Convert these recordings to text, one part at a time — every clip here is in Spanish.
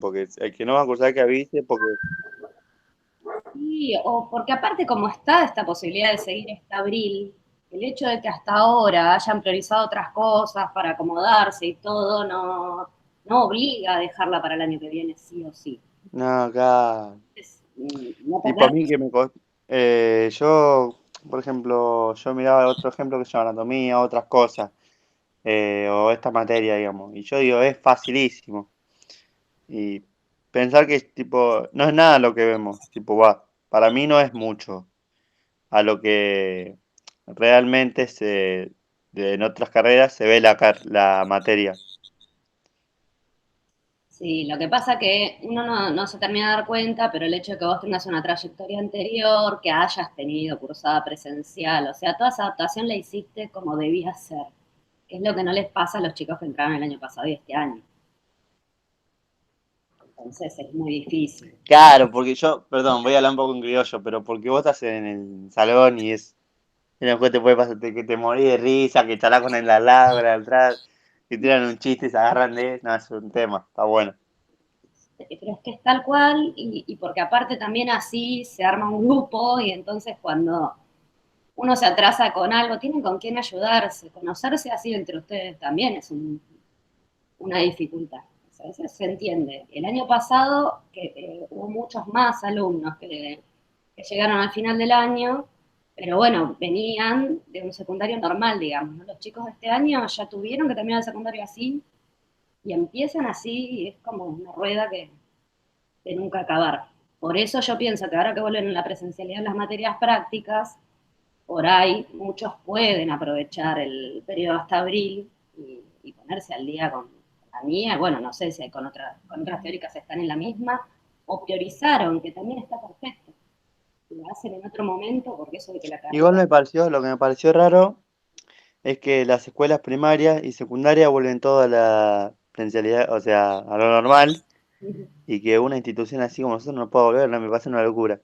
porque el que no va a cursar que avise, porque Sí, o porque aparte como está esta posibilidad de seguir hasta abril, el hecho de que hasta ahora hayan priorizado otras cosas para acomodarse y todo, no obliga a dejarla para el año que viene sí o sí. no, acá, No tipo a perder. mí que yo, por ejemplo, yo miraba otro ejemplo que se llama anatomía, otras cosas, o esta materia, digamos, y yo digo, es facilísimo, y pensar que tipo, no es nada lo que vemos, tipo, va, para mí no es mucho a lo que realmente en otras carreras se ve la materia. Sí, lo que pasa que uno no se termina de dar cuenta, pero el hecho de que vos tengas una trayectoria anterior, que hayas tenido cursada presencial, o sea, toda esa adaptación la hiciste como debía ser, que es lo que no les pasa a los chicos que entraron el año pasado y este año. Entonces es muy difícil. Claro, porque yo, perdón, voy a hablar un poco en criollo, pero porque vos estás en el salón y y después te puede pasar que te morís de risa, que charlas con el al lado, con el atrás, que tiran un chiste y se agarran no, es un tema, está bueno. Pero es que es tal cual y porque aparte también así se arma un grupo y entonces cuando uno se atrasa con algo, tienen con quién ayudarse, conocerse así entre ustedes también es una dificultad. O sea, eso se entiende. El año pasado que hubo muchos más alumnos que llegaron al final del año, pero bueno, venían de un secundario normal, digamos, ¿no? Los chicos de este año ya tuvieron que terminar el secundario así y empiezan así y es como una rueda de nunca acabar. Por eso yo pienso que ahora que vuelven en la presencialidad en las materias prácticas, por ahí muchos pueden aprovechar el periodo hasta abril y ponerse al día con la mía. Bueno, no sé si con otras teóricas están en la misma o priorizaron, que también está perfecto. Lo hacen en otro momento porque eso de que la Igual carrera. me pareció, lo que me pareció raro es que las escuelas primarias y secundarias vuelven toda la presencialidad, o sea, a lo normal, y que una institución así como nosotros no pueda volver, no, me parece una locura.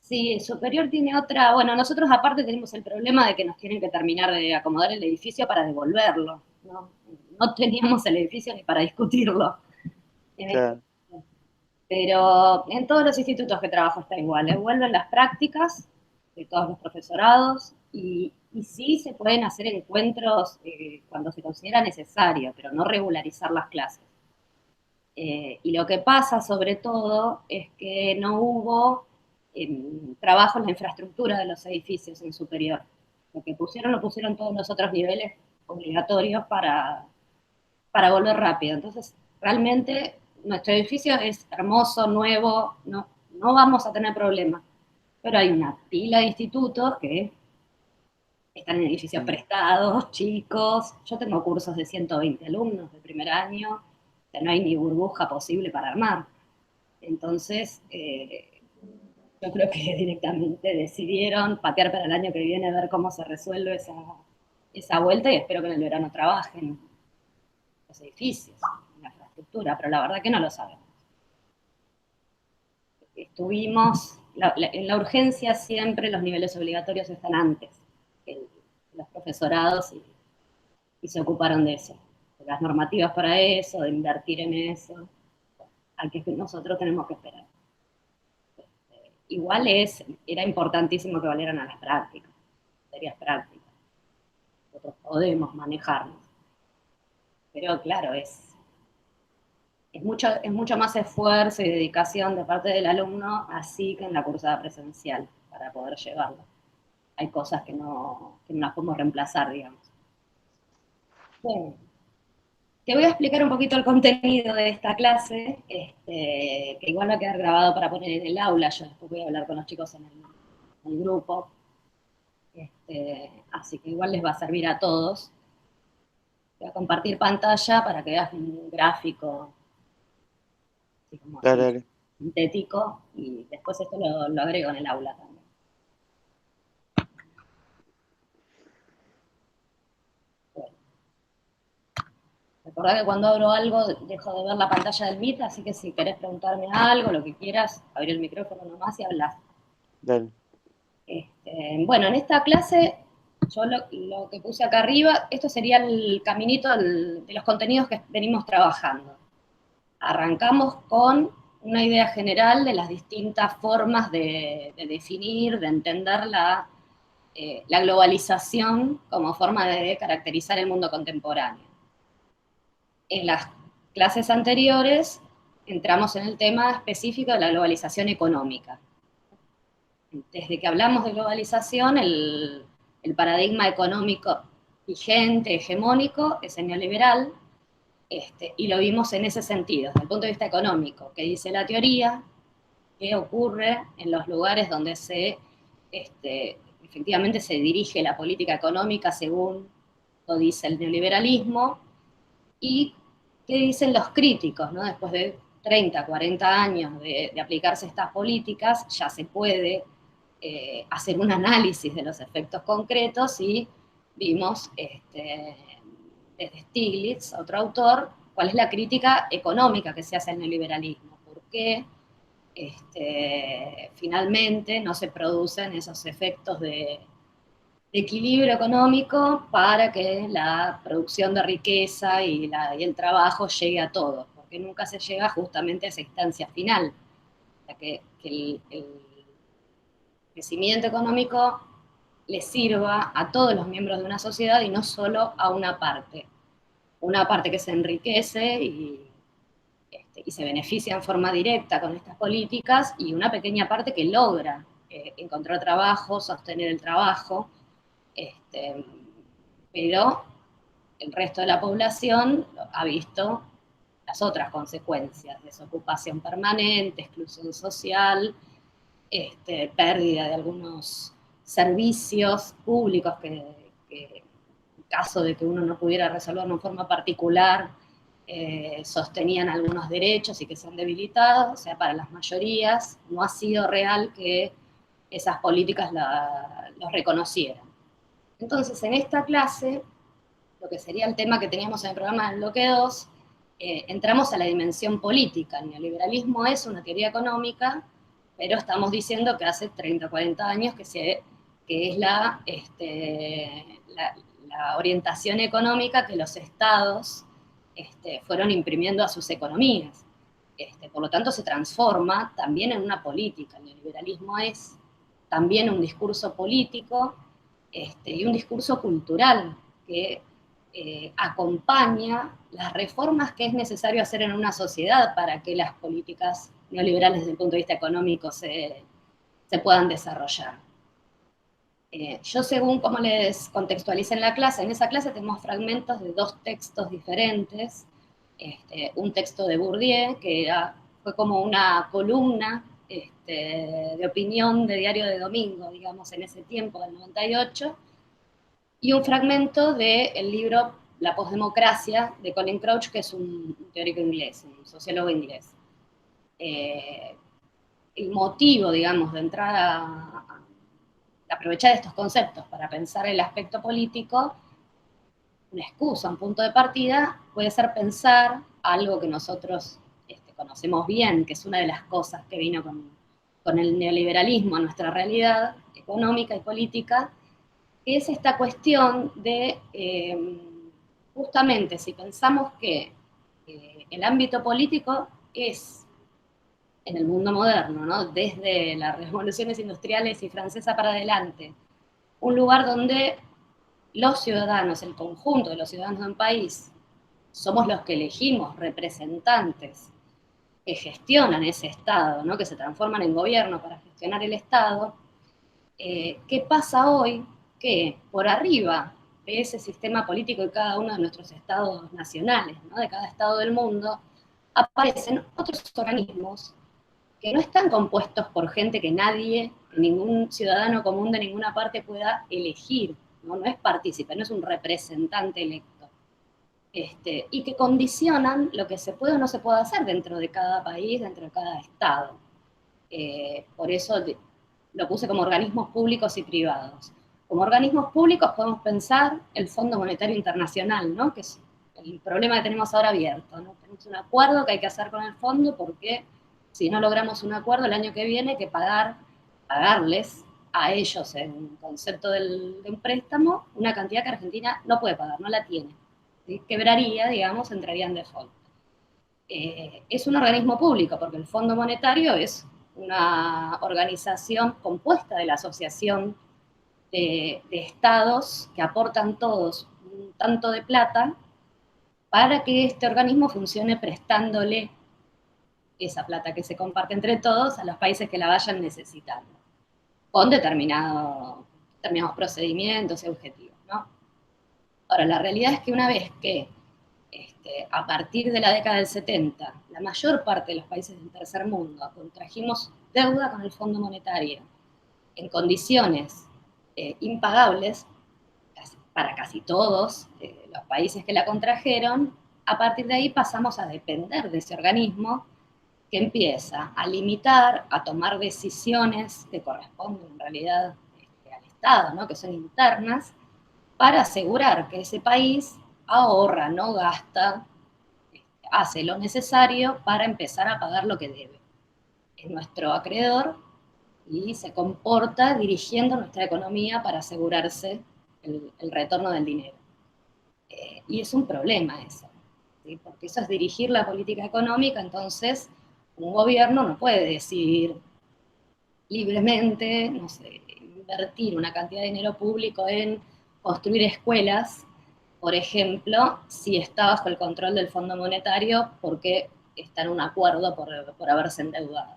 Sí, superior tiene otra. Bueno, nosotros aparte tenemos el problema de que nos tienen que terminar de acomodar el edificio para devolverlo. No teníamos el edificio ni para discutirlo en este. Claro. Pero en todos los institutos que trabajo está igual. Vuelven las prácticas de todos los profesorados y sí se pueden hacer encuentros cuando se considera necesario, pero no regularizar las clases. Y lo que pasa sobre todo es que no hubo trabajo en la infraestructura de los edificios en superior. Lo pusieron todos los otros niveles obligatorios para volver rápido. Entonces, realmente nuestro edificio es hermoso, nuevo, no vamos a tener problemas. Pero hay una pila de institutos que están en edificios Mm. prestados, chicos. Yo tengo cursos de 120 alumnos de primer año, o sea, no hay ni burbuja posible para armar. Entonces, yo creo que directamente decidieron patear para el año que viene, ver cómo se resuelve esa vuelta y espero que en el verano trabajen los edificios, la infraestructura, pero la verdad que no lo sabemos. En la urgencia siempre los niveles obligatorios están antes que los profesorados y se ocuparon de eso, de las normativas para eso, de invertir en eso, al que nosotros tenemos que esperar. Igual era importantísimo que valieran a las prácticas, materias prácticas, nosotros podemos manejarnos, pero claro, es mucho más esfuerzo y dedicación de parte del alumno así que en la cursada presencial para poder llevarlo. Hay cosas que no las podemos reemplazar, digamos. Bueno, te voy a explicar un poquito el contenido de esta clase, que igual va a quedar grabado para poner en el aula. Yo después voy a hablar con los chicos en el grupo, así que igual les va a servir a todos. Voy a compartir pantalla para que veas un gráfico así como Dale, así, dale. sintético, y después esto lo agrego en el aula también. Bueno, recordá que cuando abro algo dejo de ver la pantalla del Meet, así que si querés preguntarme algo, lo que quieras, abrir el micrófono nomás y hablar. Dale. Bueno, en esta clase, yo lo que puse acá arriba, esto sería el caminito de los contenidos que venimos trabajando. arrancamos con una idea general de las distintas formas de definir, de entender la globalización como forma de caracterizar el mundo contemporáneo. En las clases anteriores entramos en el tema específico de la globalización económica. Desde que hablamos de globalización, el paradigma económico vigente, hegemónico, es el neoliberal, y lo vimos en ese sentido, desde el punto de vista económico, que dice la teoría, qué ocurre en los lugares donde efectivamente se dirige la política económica según lo dice el neoliberalismo, y qué dicen los críticos, ¿no? Después de 30, 40 años de aplicarse estas políticas, ya se puede hacer un análisis de los efectos concretos y vimos desde Stiglitz, otro autor, cuál es la crítica económica que se hace al neoliberalismo, por qué finalmente no se producen esos efectos de equilibrio económico para que la producción de riqueza y el trabajo llegue a todos, porque nunca se llega justamente a esa instancia final, que el crecimiento económico le sirva a todos los miembros de una sociedad y no solo a una parte que se enriquece y se beneficia en forma directa con estas políticas, y una pequeña parte que logra encontrar trabajo, sostener el trabajo, pero el resto de la población ha visto las otras consecuencias: desocupación permanente, exclusión social, pérdida de algunos servicios públicos que en caso de que uno no pudiera resolverlo en forma particular, sostenían algunos derechos y que se han debilitado. O sea, para las mayorías no ha sido real que esas políticas los reconocieran. Entonces, en esta clase, lo que sería el tema que teníamos en el programa del bloque 2, entramos a la dimensión política. El neoliberalismo es una teoría económica, pero estamos diciendo que hace 30 o 40 años que es la orientación económica que los estados fueron imprimiendo a sus economías. Por lo tanto, se transforma también en una política. El neoliberalismo es también un discurso político y un discurso cultural que acompaña las reformas que es necesario hacer en una sociedad para que las políticas neoliberales desde el punto de vista económico se puedan desarrollar. Yo, según cómo les contextualicé en la clase, en esa clase tenemos fragmentos de dos textos diferentes. Un texto de Bourdieu, que fue como una columna de opinión de Diario de Domingo, digamos, en ese tiempo, del 98, y un fragmento del libro La posdemocracia, de Colin Crouch, que es un teórico inglés, un sociólogo inglés. El motivo, digamos, de entrar a aprovechar estos conceptos para pensar el aspecto político, una excusa, un punto de partida, puede ser pensar algo que nosotros conocemos bien, que es una de las cosas que vino con el neoliberalismo a nuestra realidad económica y política, que es esta cuestión de, justamente, si pensamos que el ámbito político es, en el mundo moderno, ¿no?, desde las revoluciones industriales y francesa para adelante, un lugar donde los ciudadanos, el conjunto de los ciudadanos de un país, somos los que elegimos representantes que gestionan ese Estado, ¿no?, que se transforman en gobierno para gestionar el Estado. ¿Qué pasa hoy? Que por arriba de ese sistema político de cada uno de nuestros estados nacionales, ¿no?, de cada estado del mundo, aparecen otros organismos que no están compuestos por gente que nadie, que ningún ciudadano común de ninguna parte pueda elegir, ¿no? No es partícipe, no es un representante electo. Y que condicionan lo que se puede o no se puede hacer dentro de cada país, dentro de cada estado. Por eso lo puse como organismos públicos y privados. Como organismos públicos podemos pensar el Fondo Monetario Internacional, ¿no?, que es el problema que tenemos ahora abierto, ¿no? Tenemos un acuerdo que hay que hacer con el fondo, porque si no logramos un acuerdo el año que viene hay que pagarles a ellos, en concepto de un préstamo, una cantidad que Argentina no puede pagar, no la tiene. ¿Sí? Quebraría, digamos, entraría en default. es un organismo público, porque el Fondo Monetario es una organización compuesta de la asociación de estados que aportan todos un tanto de plata para que este organismo funcione prestándole esa plata que se comparte entre todos a los países que la vayan necesitando, con determinados procedimientos y objetivos, ¿no? Ahora, la realidad es que una vez que a partir de la década del 70, la mayor parte de los países del tercer mundo contrajimos deuda con el Fondo Monetario en condiciones impagables para casi todos los países que la contrajeron, a partir de ahí pasamos a depender de ese organismo que empieza a limitar, a tomar decisiones que corresponden en realidad al Estado, ¿no? Que son internas, para asegurar que ese país ahorra, no gasta, hace lo necesario para empezar a pagar lo que debe. Es nuestro acreedor y se comporta dirigiendo nuestra economía para asegurarse el retorno del dinero. Y es un problema eso, ¿sí? Porque eso es dirigir la política económica, entonces un gobierno no puede decidir libremente, no sé, invertir una cantidad de dinero público en construir escuelas, por ejemplo, si está bajo el control del Fondo Monetario porque está en un acuerdo por haberse endeudado.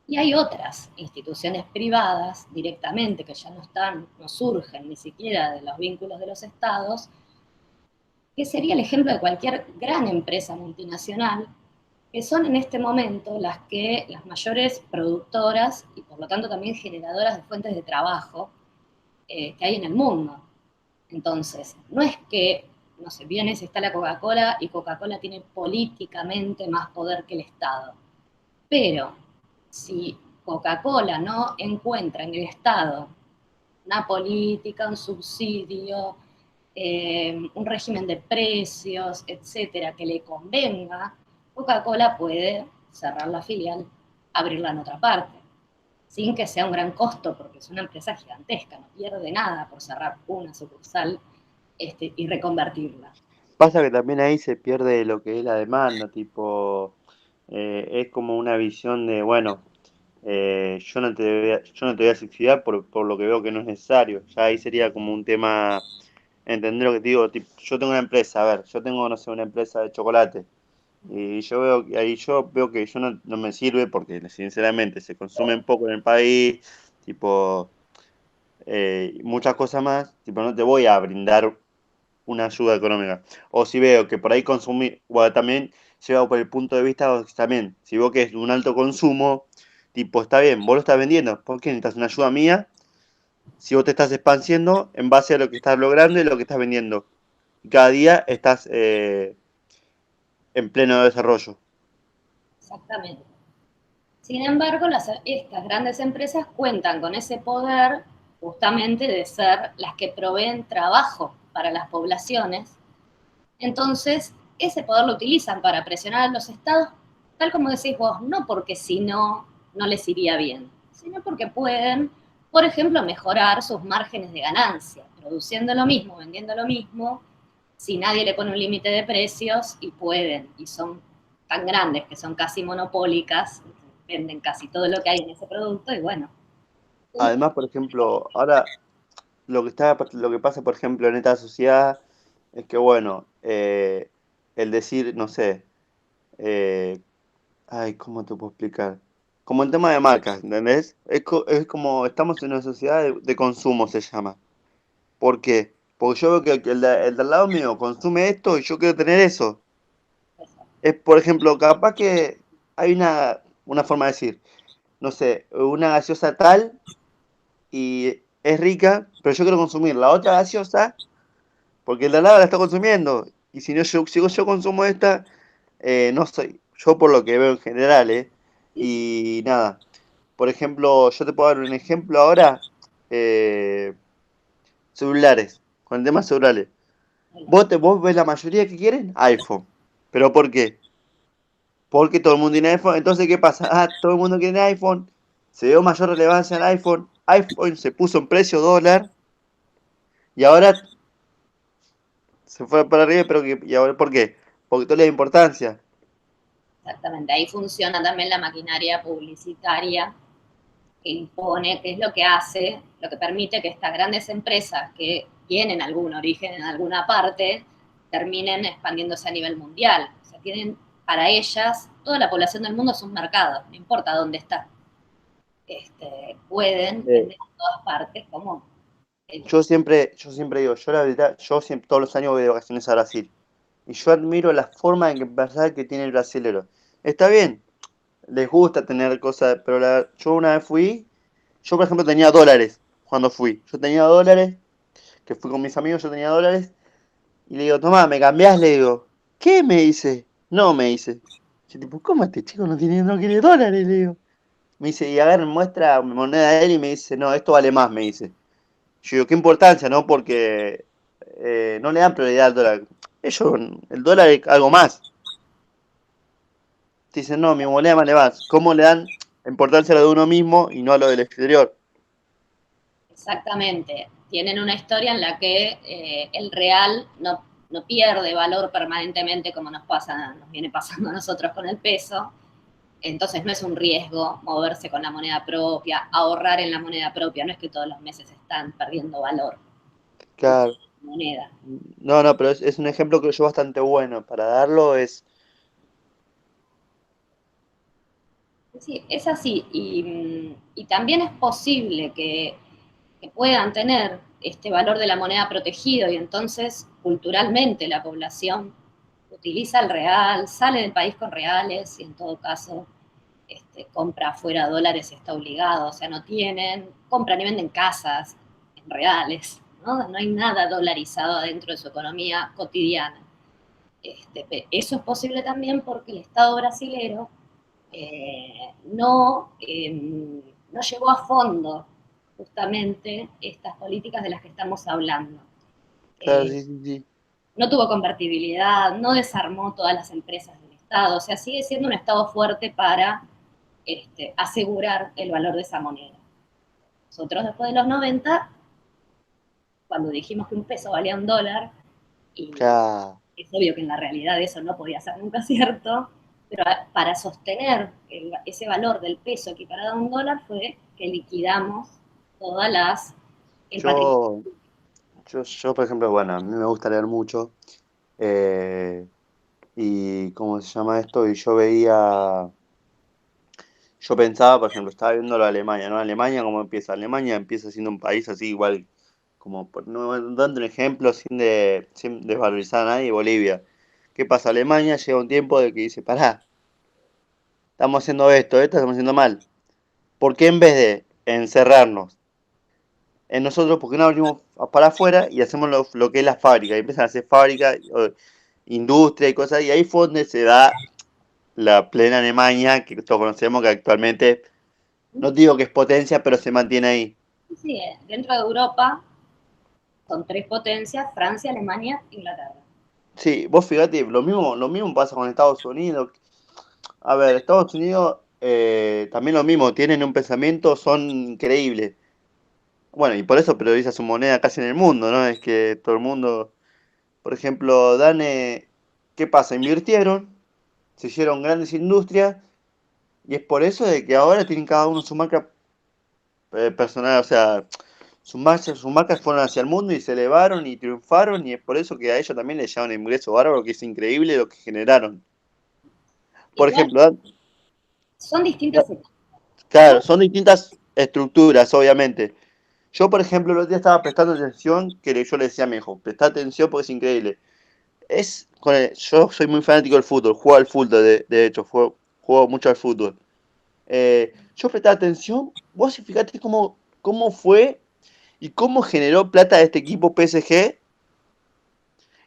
Y hay otras instituciones privadas directamente que ya no están, no surgen ni siquiera de los vínculos de los estados, que sería el ejemplo de cualquier gran empresa multinacional, que son en este momento las mayores productoras y por lo tanto también generadoras de fuentes de trabajo que hay en el mundo. Entonces, no es que, no sé, bien está la Coca-Cola y Coca-Cola tiene políticamente más poder que el Estado. Pero si Coca-Cola no encuentra en el Estado una política, un subsidio, un régimen de precios, etcétera, que le convenga, Coca-Cola puede cerrar la filial, abrirla en otra parte, sin que sea un gran costo, porque es una empresa gigantesca, no pierde nada por cerrar una sucursal y reconvertirla. Pasa que también ahí se pierde lo que es la demanda, tipo, es como una visión de, bueno, yo no te voy a subsidiar por lo que veo que no es necesario. Ya ahí sería como un tema, entender lo que te digo, tipo, yo tengo una empresa, a ver, yo tengo, no sé, una empresa de chocolate. Y yo veo que ahí yo veo que yo no me sirve porque sinceramente se consumen poco en el país, tipo, muchas cosas más, tipo, no te voy a brindar una ayuda económica. O si veo que por ahí consumir, bueno, también llevado por el punto de vista también, si veo que es de un alto consumo, tipo, está bien, vos lo estás vendiendo, ¿por qué necesitas una ayuda mía? Si vos te estás expandiendo en base a lo que estás logrando y lo que estás vendiendo. Y cada día estás en pleno desarrollo. Exactamente. Sin embargo, estas grandes empresas cuentan con ese poder justamente de ser las que proveen trabajo para las poblaciones. Entonces, ese poder lo utilizan para presionar a los estados, tal como decís vos, no porque si no, no les iría bien, sino porque pueden, por ejemplo, mejorar sus márgenes de ganancia, produciendo lo mismo, vendiendo lo mismo, si nadie le pone un límite de precios y pueden, y son tan grandes que son casi monopólicas, venden casi todo lo que hay en ese producto y bueno. Además, por ejemplo, ahora lo que pasa, por ejemplo, en esta sociedad es que, bueno, el decir, no sé, eh, ay, ¿cómo te puedo explicar? Como el tema de marcas, ¿entendés? Es como, estamos en una sociedad de consumo, se llama. ¿Por qué? Porque yo veo que el de al lado mío consume esto y yo quiero tener eso. Es, por ejemplo, capaz que hay una forma de decir, no sé, una gaseosa tal y es rica, pero yo quiero consumir la otra gaseosa porque el de al lado la está consumiendo. Y si no, yo consumo esta, no soy, yo por lo que veo en general, ¿eh? Y nada, por ejemplo, yo te puedo dar un ejemplo ahora, eh, celulares, con el tema celulares. Vos ves la mayoría que quieren iPhone. ¿Pero por qué? Porque todo el mundo tiene iPhone. Entonces, ¿qué pasa? Ah, todo el mundo tiene iPhone. Se dio mayor relevancia al iPhone. iPhone se puso en precio dólar. Y ahora se fue para arriba. Pero ¿y ahora por qué? Porque todo le da importancia. Exactamente, ahí funciona también la maquinaria publicitaria que impone, que es lo que hace, lo que permite que estas grandes empresas que tienen algún origen en alguna parte terminen expandiéndose a nivel mundial. O sea, tienen para ellas, toda la población del mundo es un mercado, no importa dónde está. Pueden Eh, vender en todas partes, como yo siempre digo, yo la verdad, yo siempre, todos los años voy de vacaciones a Brasil. Y yo admiro la forma en verdad que tiene el brasilero. Está bien, les gusta tener cosas, pero yo una vez fui, yo por ejemplo tenía dólares cuando fui. Yo tenía dólares, que fui con mis amigos, yo tenía dólares, y le digo, tomá, ¿me cambiás? Le digo, ¿qué? Me dice, no, me dice. Yo tipo, ¿cómo este chico no quiere dólares? Le digo. Me dice, y a ver, muestra moneda de él y me dice, no, esto vale más, me dice. Yo digo, qué importancia, ¿no? Porque no le dan prioridad al dólar. Ellos, el dólar es algo más. Dicen, no, mi moneda vale más. ¿Cómo le dan importancia a lo de uno mismo y no a lo del exterior? exactamente, tienen una historia en la que el real no pierde valor permanentemente como nos viene pasando a nosotros con el peso. Entonces no es un riesgo moverse con la moneda propia, ahorrar en la moneda propia, no es que todos los meses están perdiendo valor Claro. la moneda. No, no, pero es un ejemplo que yo bastante bueno. Para darlo es, Sí, es así. Y también es posible que puedan tener este valor de la moneda protegido y entonces culturalmente la población utiliza el real, sale del país con reales y en todo caso compra fuera dólares, está obligado, o sea, no tienen, compran y venden casas en reales, ¿no? No hay nada dolarizado dentro de su economía cotidiana. Eso es posible también porque el Estado brasilero no llevó a fondo justamente estas políticas de las que estamos hablando. claro, Eh, sí, sí, sí. no tuvo convertibilidad, no desarmó todas las empresas del Estado, o sea, sigue siendo un Estado fuerte para asegurar el valor de esa moneda. Nosotros después de los 90, cuando dijimos que un peso valía un dólar, y Claro. es obvio que en la realidad eso no podía ser nunca cierto, pero para sostener ese valor del peso equiparado a un dólar fue que liquidamos todas el patrimonio. Yo, yo, por ejemplo, bueno, a mí me gusta leer mucho. eh, y ¿cómo se llama esto? Y yo veía, yo pensaba, por ejemplo, estaba viendo lo de Alemania, ¿no? Alemania, ¿cómo empieza? Alemania empieza siendo un país así, igual, como, no dando un ejemplo sin desvalorizar a nadie, Bolivia. ¿Qué pasa? Alemania llega un tiempo de que dice, pará, estamos haciendo esto estamos haciendo mal. ¿Por qué en vez de encerrarnos en nosotros, por qué no abrimos para afuera y hacemos lo que es la fábrica? Y empiezan a hacer fábrica, industria y cosas, y ahí fue donde se da la plena Alemania, que todos conocemos que actualmente, no digo que es potencia, pero se mantiene ahí. Sí, dentro de Europa son tres potencias, Francia, Alemania, Inglaterra. Sí, vos fíjate, lo mismo pasa con Estados Unidos. A ver, Estados Unidos también lo mismo, tienen un pensamiento, son increíbles. Bueno, y por eso prioriza su moneda casi en el mundo, ¿no? Es que todo el mundo, por ejemplo, ¿qué pasa? Invirtieron, se hicieron grandes industrias y es por eso de que ahora tienen cada uno su marca personal, o sea, sus marcas fueron hacia el mundo y se elevaron y triunfaron y es por eso que a ellos también les llaman ingreso bárbaro, que es increíble lo que generaron. Por Igual ejemplo, son distintas etapas, claro, ¿no? son distintas estructuras, obviamente. Yo, por ejemplo, el otro día estaba prestando atención, yo le decía a mi hijo, presta atención porque es increíble. Yo soy muy fanático del fútbol, juego al fútbol, de hecho, juego mucho al fútbol. Yo prestaba atención, vos fíjate cómo fue y cómo generó plata este equipo PSG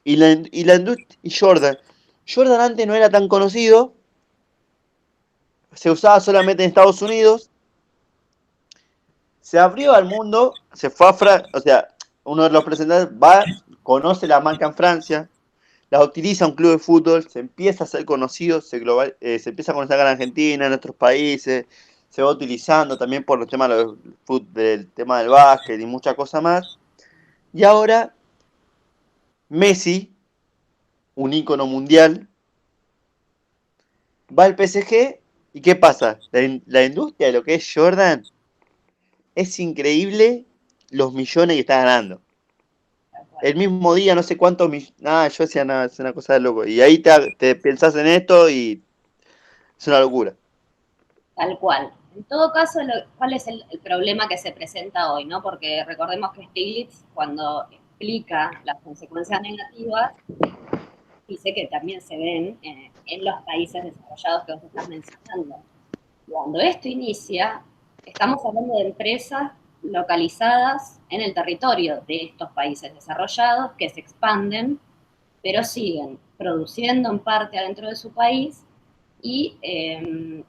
y Jordan. Jordan antes no era tan conocido, se usaba solamente en Estados Unidos, se abrió al mundo, se fue a Francia, o sea, uno de los representantes va, conoce la marca en Francia, la utiliza un club de fútbol, se empieza a ser conocido, se empieza a conocer acá en Argentina, en otros países, se va utilizando también por los temas del tema del básquet y muchas cosas más. Y ahora Messi, un ícono mundial, va al PSG y ¿qué pasa? La industria de lo que es Jordan es increíble los millones que está ganando. tal cual. El mismo día, no sé cuántos millones. Nada, yo decía nada, es una cosa de loco. Y ahí te pensás en esto y es una locura. Tal cual. En todo caso, ¿cuál es el problema que se presenta hoy? ¿No? Porque recordemos que Stiglitz, cuando explica las consecuencias negativas, dice que también se ven en los países desarrollados que vos estás mencionando. Cuando esto inicia, estamos hablando de empresas localizadas en el territorio de estos países desarrollados que se expanden, pero siguen produciendo en parte adentro de su país y,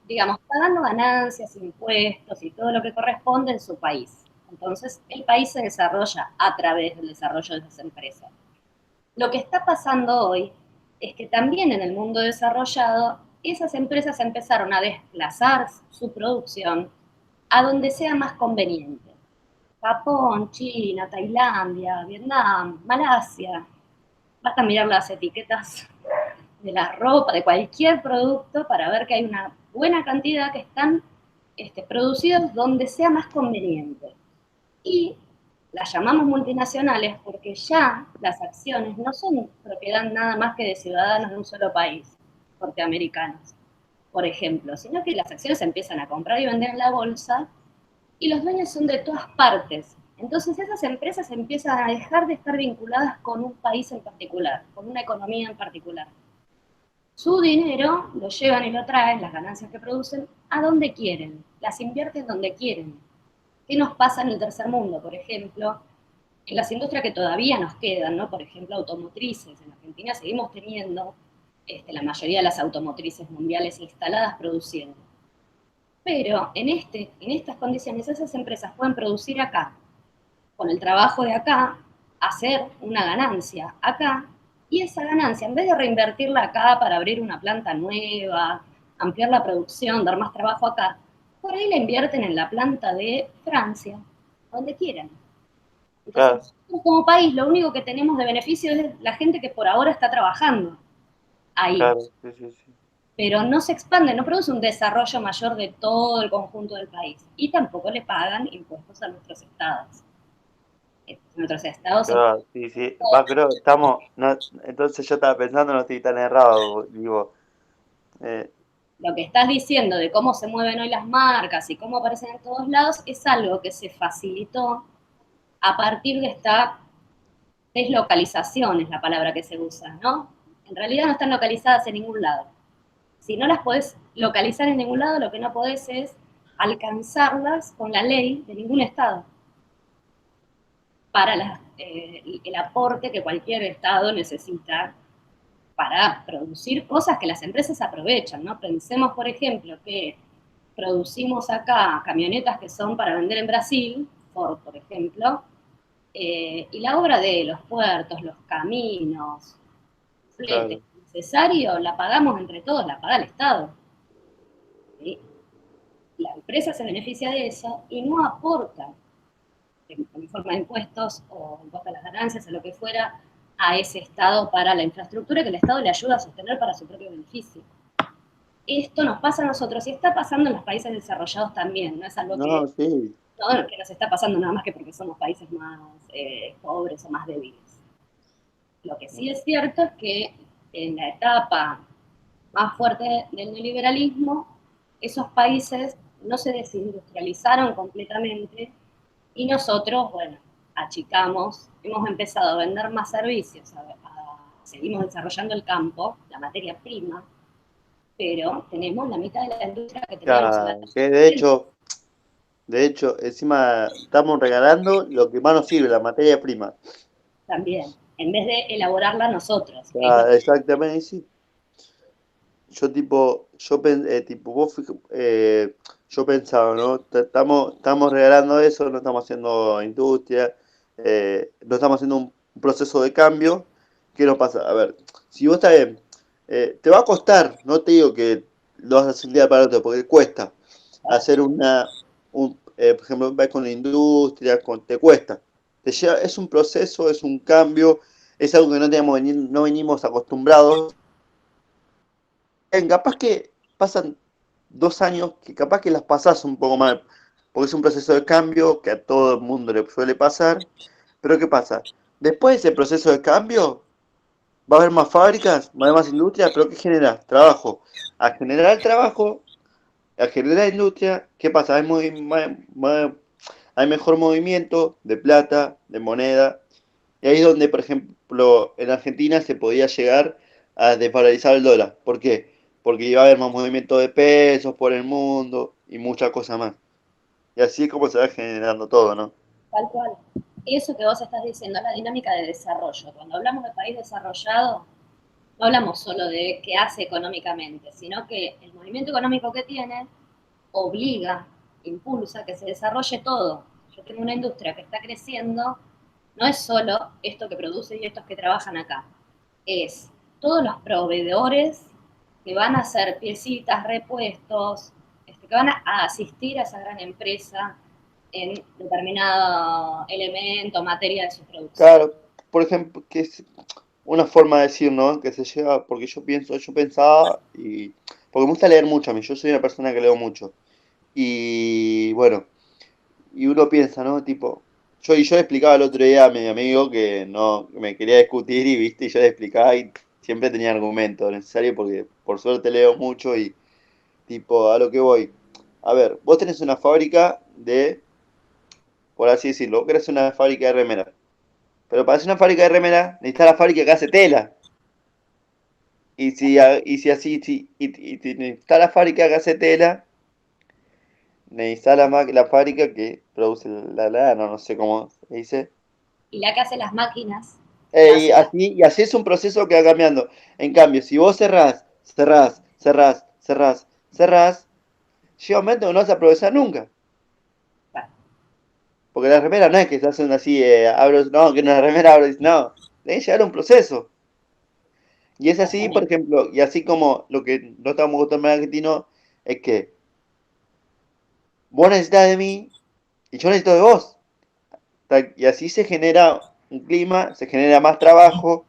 digamos, pagando ganancias, impuestos y todo lo que corresponde en su país. Entonces, el país se desarrolla a través del desarrollo de esas empresas. Lo que está pasando hoy es que también en el mundo desarrollado, esas empresas empezaron a desplazar su producción a donde sea más conveniente. Japón, China, Tailandia, Vietnam, Malasia. Basta mirar las etiquetas de la ropa, de cualquier producto, para ver que hay una buena cantidad que están producidos donde sea más conveniente. Y las llamamos multinacionales porque ya las acciones no son propiedad nada más que de ciudadanos de un solo país, norteamericanos, por ejemplo, sino que las acciones se empiezan a comprar y vender en la bolsa y los dueños son de todas partes. Entonces esas empresas empiezan a dejar de estar vinculadas con un país en particular, con una economía en particular. Su dinero lo llevan y lo traen, las ganancias que producen, a donde quieren, las invierten donde quieren. ¿Qué nos pasa en el tercer mundo, por ejemplo? En las industrias que todavía nos quedan, ¿no? Por ejemplo, automotrices. En Argentina seguimos teniendo la mayoría de las automotrices mundiales instaladas produciendo. Pero en estas condiciones esas empresas pueden producir acá, con el trabajo de acá, hacer una ganancia acá, y esa ganancia, en vez de reinvertirla acá para abrir una planta nueva, ampliar la producción, dar más trabajo acá, por ahí la invierten en la planta de Francia, donde quieran. Entonces, Claro, nosotros como país, lo único que tenemos de beneficio es la gente que por ahora está trabajando ahí, claro, sí, sí, sí. pero no se expande, no produce un desarrollo mayor de todo el conjunto del país. Y tampoco le pagan impuestos a nuestros estados. Nuestros estados son Claro, sí, sí. Va, creo que estamos. No, entonces yo estaba pensando, no estoy tan errado. Digo, eh, lo que estás diciendo de cómo se mueven hoy las marcas y cómo aparecen en todos lados es algo que se facilitó a partir de esta deslocalización, es la palabra que se usa, ¿no? En realidad no están localizadas en ningún lado. Si no las podés localizar en ningún lado, lo que no podés es alcanzarlas con la ley de ningún estado para el aporte que cualquier estado necesita para producir cosas que las empresas aprovechan, ¿no? Pensemos, por ejemplo, que producimos acá camionetas que son para vender en Brasil, Ford, por ejemplo, y la obra de los puertos, los caminos, flete claro, necesario, la pagamos entre todos, la paga el Estado. ¿Sí? La empresa se beneficia de eso y no aporta en forma de impuestos o impuestos a las ganancias o lo que fuera a ese Estado para la infraestructura que el Estado le ayuda a sostener para su propio beneficio. Esto nos pasa a nosotros y está pasando en los países desarrollados también, no es algo no, sí, que nos está pasando nada más que porque somos países más pobres o más débiles. Lo que sí es cierto es que en la etapa más fuerte del neoliberalismo, esos países no se desindustrializaron completamente y nosotros, bueno, achicamos, hemos empezado a vender más servicios, seguimos desarrollando el campo, la materia prima, pero tenemos la mitad de la industria que teníamos en la claro. década Que de 80 de hecho, encima estamos regalando lo que más nos sirve, la materia prima. también, en vez de elaborarla nosotros, que es lo Claro, exactamente, sí. Yo tipo, tipo, yo pensaba, ¿no? Estamos regalando eso, no estamos haciendo industria, no estamos haciendo un proceso de cambio. ¿Qué nos pasa? A ver, si vos estás bien, te va a costar, no te digo que lo vas a hacer un día para otro, porque cuesta hacer por ejemplo, un país con la industria, te cuesta. Es un proceso, es un cambio, es algo que no venimos acostumbrados. Capaz que pasan 2 años que capaz que las pasás un poco mal, porque es un proceso de cambio que a todo el mundo le suele pasar, pero ¿qué pasa? Después de ese proceso de cambio, va a haber más fábricas, va a haber más industria, pero ¿qué genera? Trabajo. Al generar trabajo, al generar industria, ¿qué pasa? Hay mejor movimiento de plata, de moneda, y ahí es donde, por ejemplo, en Argentina se podía llegar a desvalorizar el dólar. ¿Por qué? Porque iba a haber más movimiento de pesos por el mundo y muchas cosas más. Y así es como se va generando todo, ¿no? Tal cual. Eso que vos estás diciendo, la dinámica de desarrollo. Cuando hablamos de país desarrollado, no hablamos solo de qué hace económicamente, sino que el movimiento económico que tiene obliga, impulsa que se desarrolle todo. Yo tengo una industria que está creciendo, no es solo esto que produce y estos que trabajan acá, es todos los proveedores que van a hacer piecitas, repuestos, que van a asistir a esa gran empresa en determinado elemento, materia de su producción. Claro, por ejemplo, que es una forma de decir, ¿no? Que se llega, porque yo pensaba, y porque me gusta leer mucho a mí, yo soy una persona que leo mucho. Y bueno, y uno piensa, ¿no? Tipo, yo le explicaba el otro día a mi amigo que no que me quería discutir y viste, y yo le explicaba y siempre tenía argumento necesario porque por suerte leo mucho y tipo, a lo que voy. A ver, vos tenés una fábrica de, por así decirlo, vos querés una fábrica de remera. Pero para hacer una fábrica de remera, necesitas la fábrica que hace tela. Y si así, si necesitas la fábrica que hace tela, necesitas la fábrica que produce la lana, no sé cómo se dice. Y la que hace las máquinas, que hace las... Y así es un proceso que va cambiando. En cambio, si vos cerrás, llega un momento que no vas a aprovechar nunca. Porque las remeras no es que se hacen así, abro, no, que una remera abro, no. Debe llegar a un proceso. Y es así, por Exactamente. ejemplo, y así como lo que no estamos acostumbrados en argentino, es que vos necesitas de mí y yo necesito de vos. Y así se genera un clima, se genera más trabajo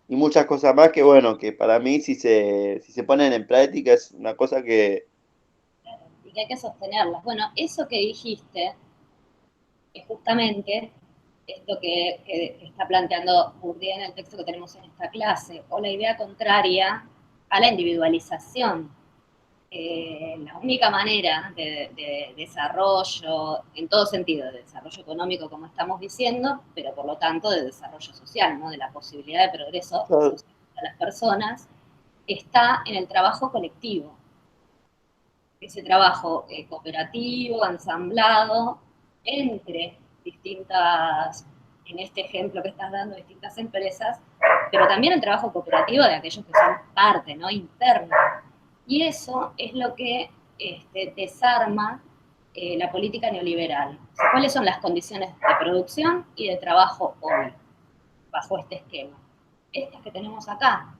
y muchas cosas más que, bueno, que para mí si se ponen en práctica es una cosa que... Y que hay que sostenerlas. Bueno, eso que dijiste es justamente esto que está planteando Bourdieu en el texto que tenemos en esta clase, o la idea contraria a la individualización. La única manera de desarrollo, en todo sentido, de desarrollo económico, como estamos diciendo, pero por lo tanto de desarrollo social, ¿no? De la posibilidad de progreso Claro, social a las personas, está en el trabajo colectivo. Ese trabajo cooperativo, ensamblado, entre distintas, en este ejemplo que estás dando, distintas empresas, pero también el trabajo cooperativo de aquellos que son parte, ¿no? Interno. Y eso es lo que desarma la política neoliberal. O sea, ¿cuáles son las condiciones de producción y de trabajo hoy, bajo este esquema? Estas que tenemos acá,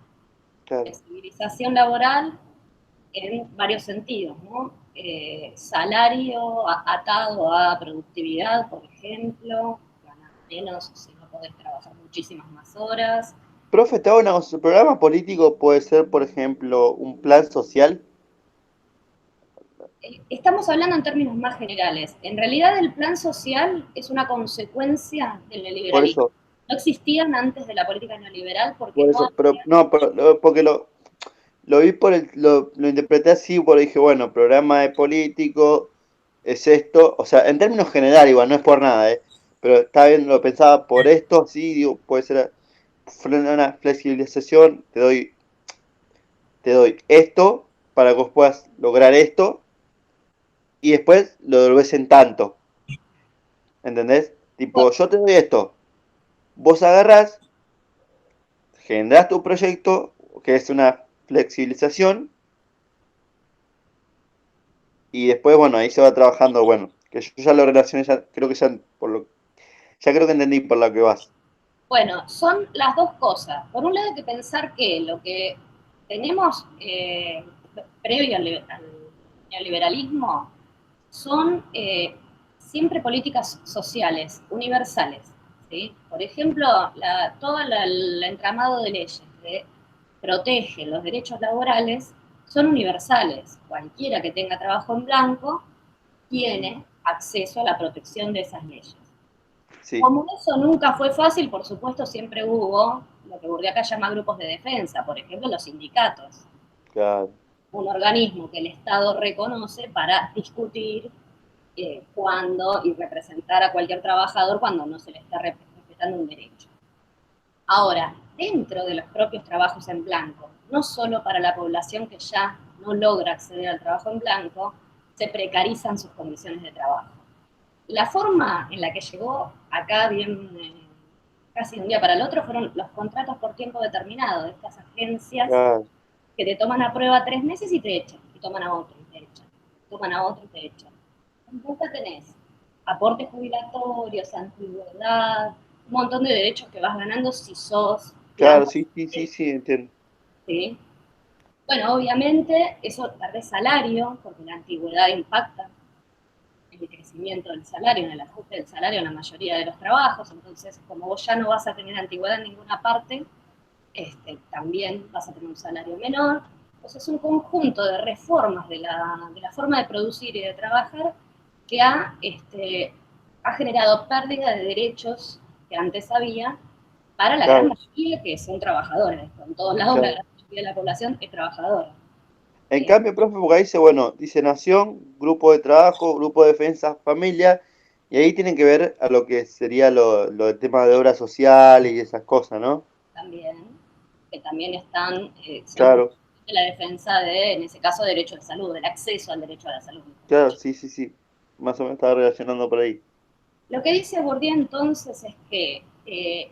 claro. flexibilización laboral en varios sentidos, ¿no? Salario atado a productividad, por ejemplo, ganar menos si no podés trabajar muchísimas más horas. Profe, te hago una cosa. ¿Su programa político puede ser, por ejemplo, un plan social? Estamos hablando en términos más generales. En realidad el plan social es una consecuencia del Por neoliberalismo. eso, No existían antes de la política neoliberal porque por no eso. Pero había... no, porque lo vi lo interpreté así, porque dije, bueno, programa de político es esto. O sea, en términos generales, igual, no es por nada, ¿eh? Pero está bien, lo pensaba por esto, sí, digo, puede ser una flexibilización, te doy esto para que vos puedas lograr esto y después lo devolvés en tanto, ¿entendés? Tipo, yo te doy esto, vos agarrás, generás tu proyecto, que es una flexibilización, y después, bueno, ahí se va trabajando, bueno, que yo ya lo relacioné, ya creo que ya creo que entendí por lo que vas. Bueno, son las dos cosas. Por un lado hay que pensar que lo que tenemos previo al neoliberalismo son siempre políticas sociales, universales. ¿Sí? Por ejemplo, todo el entramado de leyes que protege los derechos laborales son universales. Cualquiera que tenga trabajo en blanco tiene acceso a la protección de esas leyes. Sí, Como eso nunca fue fácil, por supuesto, siempre hubo lo que Bourdieu llama grupos de defensa, por ejemplo, los sindicatos, claro, un organismo que el Estado reconoce para discutir cuándo y representar a cualquier trabajador cuando no se le está respetando un derecho. Ahora, dentro de los propios trabajos en blanco, no solo para la población que ya no logra acceder al trabajo en blanco, se precarizan sus condiciones de trabajo. La forma en la que llegó acá bien casi de un día para el otro fueron los contratos por tiempo determinado de estas agencias claro, que te toman a prueba 3 meses y te echan, y toman a otro y te echan, toman a otro y te echan. Entonces tenés aportes jubilatorios, antigüedad, un montón de derechos que vas ganando si sos, claro, digamos, sí, sí, sí, sí, entiendo. ¿sí? Bueno, obviamente eso perdés salario, porque la antigüedad impacta en el crecimiento del salario, en el ajuste del salario en la mayoría de los trabajos, entonces como vos ya no vas a tener antigüedad en ninguna parte, también vas a tener un salario menor. Entonces es un conjunto de reformas de la forma de producir y de trabajar que ha generado pérdida de derechos que antes había para la gran Claro, mayoría que son trabajadores. En todos lados la claro. gran mayoría de la población es trabajadora. En Eh, cambio, profe, porque ahí dice, bueno, dice nación, grupo de trabajo, grupo de defensa, familia, y ahí tienen que ver a lo que sería lo del tema de obras sociales y esas cosas, ¿no? también, que también están, son Claro, justamente la defensa de, en ese caso, derecho a la salud, del acceso al derecho a la salud, mejor claro, dicho. sí, sí, sí. Más o menos estaba relacionando por ahí. Lo que dice Bourdieu entonces es que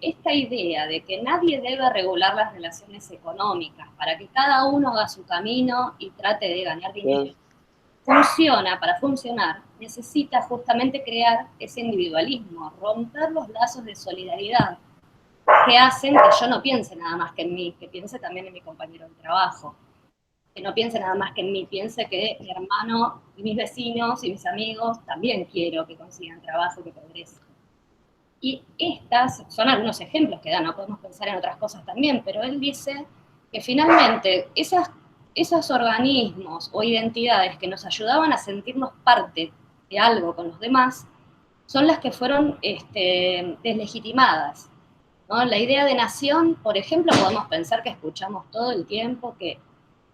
esta idea de que nadie debe regular las relaciones económicas para que cada uno haga su camino y trate de ganar Claro, dinero, funciona, para funcionar, necesita justamente crear ese individualismo, romper los lazos de solidaridad que hacen que yo no piense nada más que en mí, que piense también en mi compañero de trabajo, que no piense nada más que en mí, piense que mi hermano y mis vecinos y mis amigos también quiero que consigan trabajo, que progresen. Y estas son algunos ejemplos que da, no podemos pensar en otras cosas también, pero él dice que finalmente esos organismos o identidades que nos ayudaban a sentirnos parte de algo con los demás son las que fueron deslegitimadas. ¿No? La idea de nación, por ejemplo, podemos pensar que escuchamos todo el tiempo que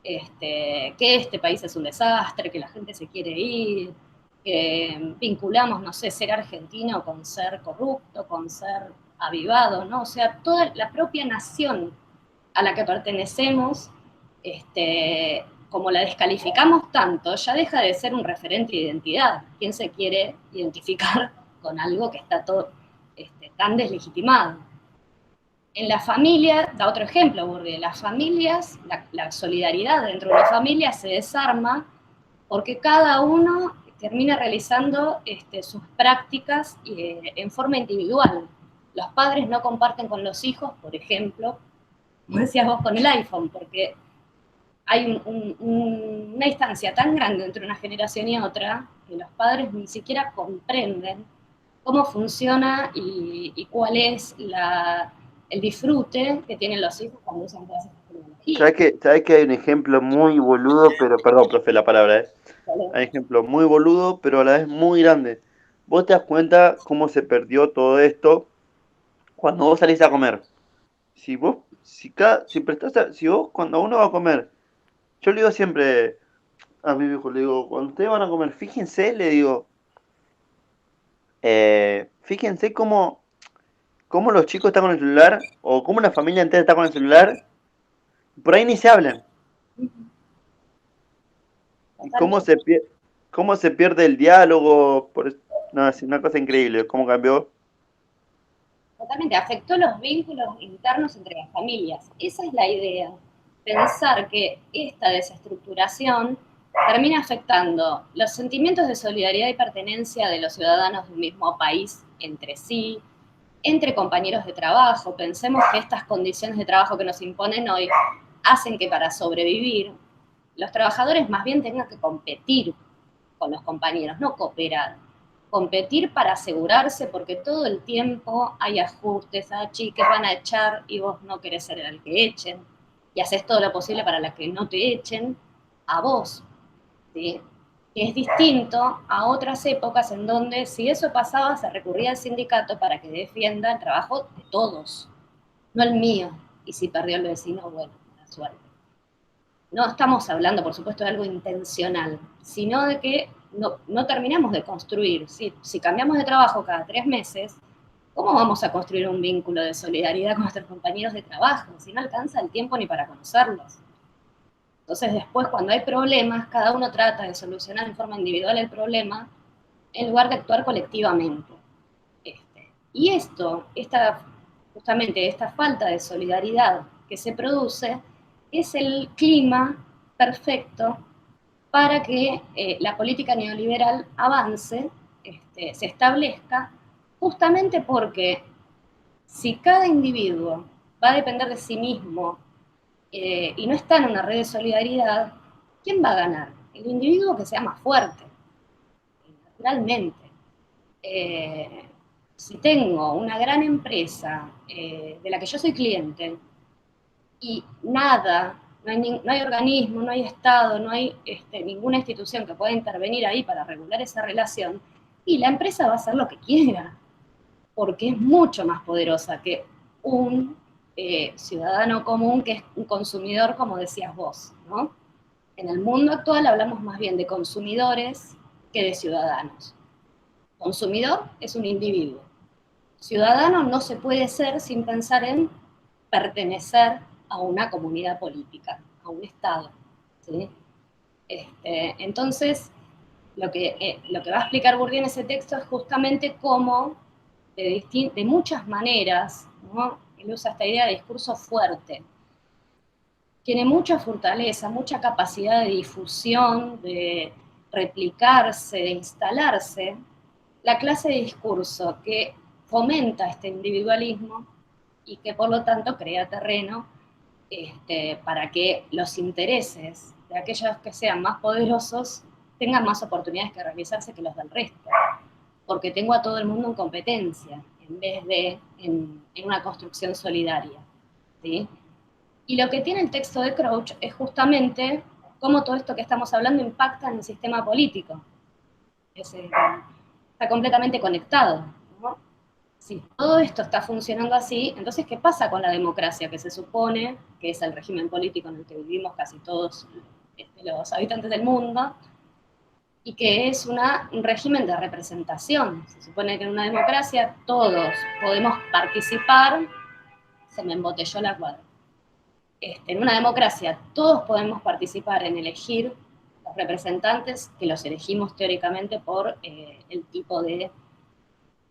este país es un desastre, que la gente se quiere ir, que vinculamos, no sé, ser argentino con ser corrupto, con ser avivado, ¿no? O sea, toda la propia nación a la que pertenecemos, como la descalificamos tanto, ya deja de ser un referente de identidad. ¿Quién se quiere identificar con algo que está todo tan deslegitimado? En la familia, da otro ejemplo, Bourdieu, las familias, la solidaridad dentro de una familia se desarma porque cada uno termina realizando sus prácticas en forma individual. Los padres no comparten con los hijos, por ejemplo, como decías vos con el iPhone, porque hay una distancia tan grande entre una generación y otra que los padres ni siquiera comprenden cómo funciona y cuál es el disfrute que tienen los hijos cuando usan todas estas tecnologías. Sabes que hay un ejemplo muy boludo, pero, perdón, profe, la palabra, ¿eh? Hay un ejemplo muy boludo, pero a la vez muy grande. Vos te das cuenta cómo se perdió todo esto cuando vos salís a comer. Si vos, si prestás, si vos, cuando uno va a comer, yo le digo siempre a mi hijo, le digo, cuando ustedes van a comer, fíjense, le digo, fíjense cómo los chicos están con el celular, o cómo una familia entera está con el celular, por ahí ni se hablan. Y Totalmente, cómo se pierde el diálogo. No, es una cosa increíble, cómo cambió. totalmente. Afectó los vínculos internos entre las familias. Esa es la idea. Pensar que esta desestructuración termina afectando los sentimientos de solidaridad y pertenencia de los ciudadanos de un mismo país entre sí, entre compañeros de trabajo. Pensemos que estas condiciones de trabajo que nos imponen hoy hacen que para sobrevivir los trabajadores más bien tengan que competir con los compañeros, no cooperar. Competir para asegurarse porque todo el tiempo hay ajustes, chiques van a echar y vos no querés ser el que echen y haces todo lo posible para la que no te echen. a vos, ¿sí? Que es distinto a otras épocas en donde si eso pasaba se recurría al sindicato para que defienda el trabajo de todos, no el mío. Y si perdió el vecino, bueno, la suerte. No estamos hablando, por supuesto, de algo intencional, sino de que no terminamos de construir. Si cambiamos de trabajo cada 3 meses, ¿cómo vamos a construir un vínculo de solidaridad con nuestros compañeros de trabajo si no alcanza el tiempo ni para conocerlos? Entonces después cuando hay problemas, cada uno trata de solucionar en forma individual el problema en lugar de actuar colectivamente. Y justamente esta falta de solidaridad que se produce es el clima perfecto para que la política neoliberal avance, se establezca, justamente porque si cada individuo va a depender de sí mismo y no está en una red de solidaridad, ¿quién va a ganar? El individuo que sea más fuerte, naturalmente. Eh, si tengo una gran empresa de la que yo soy cliente y nada, no hay organismo, no hay Estado, no hay ninguna institución que pueda intervenir ahí para regular esa relación, y la empresa va a hacer lo que quiera, porque es mucho más poderosa que un ciudadano común, que es un consumidor, como decías vos, ¿no? En el mundo actual hablamos más bien de consumidores que de ciudadanos. Consumidor es un individuo. Ciudadano no se puede ser sin pensar en pertenecer a una comunidad política, a un Estado, ¿sí? Entonces, lo que va a explicar Bourdieu en ese texto es justamente cómo, de muchas maneras, ¿no? Él usa esta idea de discurso fuerte, tiene mucha fortaleza, mucha capacidad de difusión, de replicarse, de instalarse, la clase de discurso que fomenta este individualismo y que por lo tanto crea terreno para que los intereses de aquellos que sean más poderosos tengan más oportunidades que realizarse que los del resto, porque tengo a todo el mundo en competencia en vez de en una construcción solidaria, ¿sí? Y lo que tiene el texto de Crouch es justamente cómo todo esto que estamos hablando impacta en el sistema político. Está completamente conectado, ¿no? Si todo esto está funcionando así, entonces, ¿qué pasa con la democracia, que se supone que es el régimen político en el que vivimos casi todos los habitantes del mundo, y que es un régimen de representación? Se supone que en una democracia todos podemos participar. Se me embotelló la cuadra. En una democracia todos podemos participar en elegir los representantes, que los elegimos teóricamente por el tipo de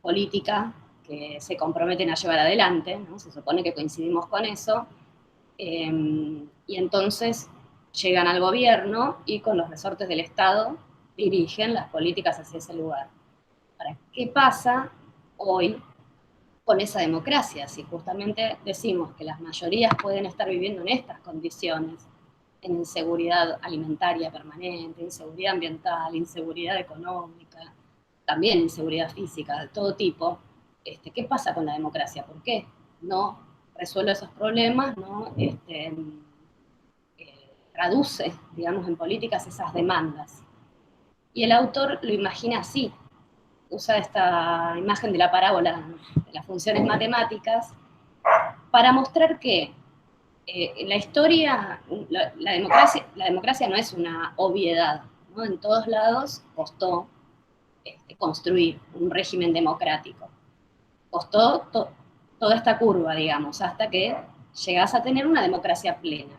política que se comprometen a llevar adelante, ¿no? Se supone que coincidimos con eso, y entonces llegan al gobierno y con los resortes del Estado dirigen las políticas hacia ese lugar. Ahora, ¿qué pasa hoy con esa democracia? Si justamente decimos que las mayorías pueden estar viviendo en estas condiciones, en inseguridad alimentaria permanente, inseguridad ambiental, inseguridad económica, también inseguridad física de todo tipo, ¿qué pasa con la democracia? ¿Por qué no resuelve esos problemas? ¿No? Traduce, digamos, en políticas esas demandas. Y el autor lo imagina así, usa esta imagen de la parábola de las funciones matemáticas para mostrar que en la historia la democracia no es una obviedad, ¿no? En todos lados costó construir un régimen democrático. Costó toda esta curva, digamos, hasta que llegás a tener una democracia plena.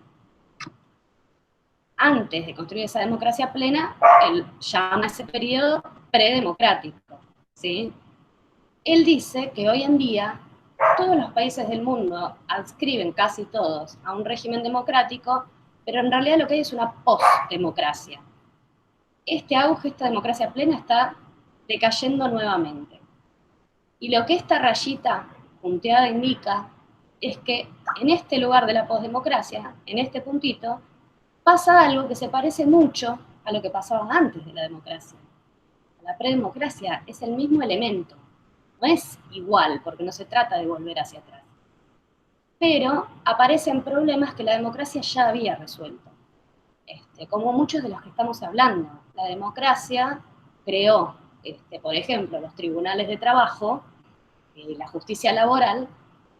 Antes de construir esa democracia plena, él llama ese periodo predemocrático, ¿sí? Él dice que hoy en día todos los países del mundo adscriben, casi todos, a un régimen democrático, pero en realidad lo que hay es una postdemocracia. Este auge, esta democracia plena, está decayendo nuevamente. Y lo que esta rayita punteada indica es que en este lugar de la postdemocracia, en este puntito, pasa algo que se parece mucho a lo que pasaba antes de la democracia. La predemocracia es el mismo elemento, no es igual, porque no se trata de volver hacia atrás. Pero aparecen problemas que la democracia ya había resuelto. como muchos de los que estamos hablando. La democracia creó, por ejemplo, los tribunales de trabajo, la justicia laboral,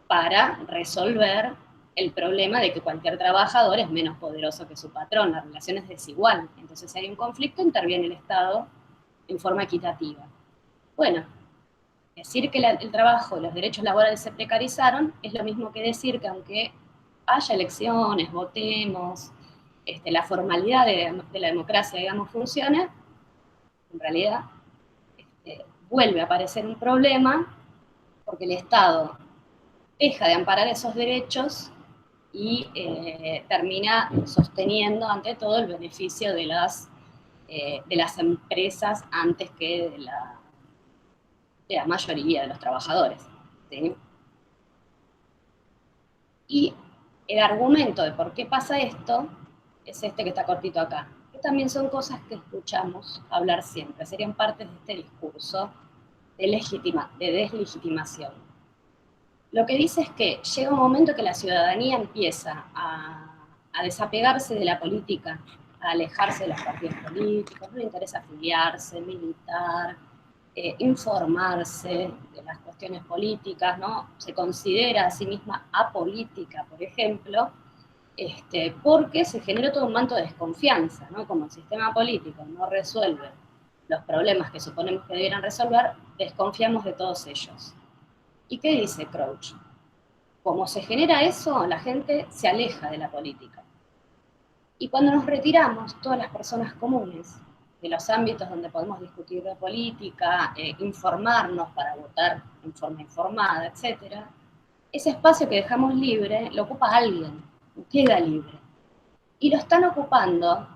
para resolver el problema de que cualquier trabajador es menos poderoso que su patrón, la relación es desigual. Entonces, si hay un conflicto, interviene el Estado en forma equitativa. Bueno, decir que el trabajo y los derechos laborales se precarizaron es lo mismo que decir que aunque haya elecciones, votemos, la formalidad de la democracia, digamos, funcione, en realidad vuelve a aparecer un problema porque el Estado deja de amparar esos derechos y termina sosteniendo ante todo el beneficio de las empresas antes que de la mayoría de los trabajadores. ¿Sí? Y el argumento de por qué pasa esto es este que está cortito acá, que también son cosas que escuchamos hablar siempre, serían parte de este discurso de deslegitimación. Lo que dice es que llega un momento que la ciudadanía empieza a desapegarse de la política, a alejarse de los partidos políticos, no le interesa afiliarse, militar, informarse de las cuestiones políticas, ¿no? Se considera a sí misma apolítica, por ejemplo, porque se genera todo un manto de desconfianza, ¿no? Como el sistema político no resuelve los problemas que suponemos que debieran resolver, desconfiamos de todos ellos. ¿Y qué dice Crouch? Como se genera eso, la gente se aleja de la política. Y cuando nos retiramos, todas las personas comunes, de los ámbitos donde podemos discutir de política, informarnos para votar en forma informada, etc., ese espacio que dejamos libre lo ocupa alguien, queda libre. Y lo están ocupando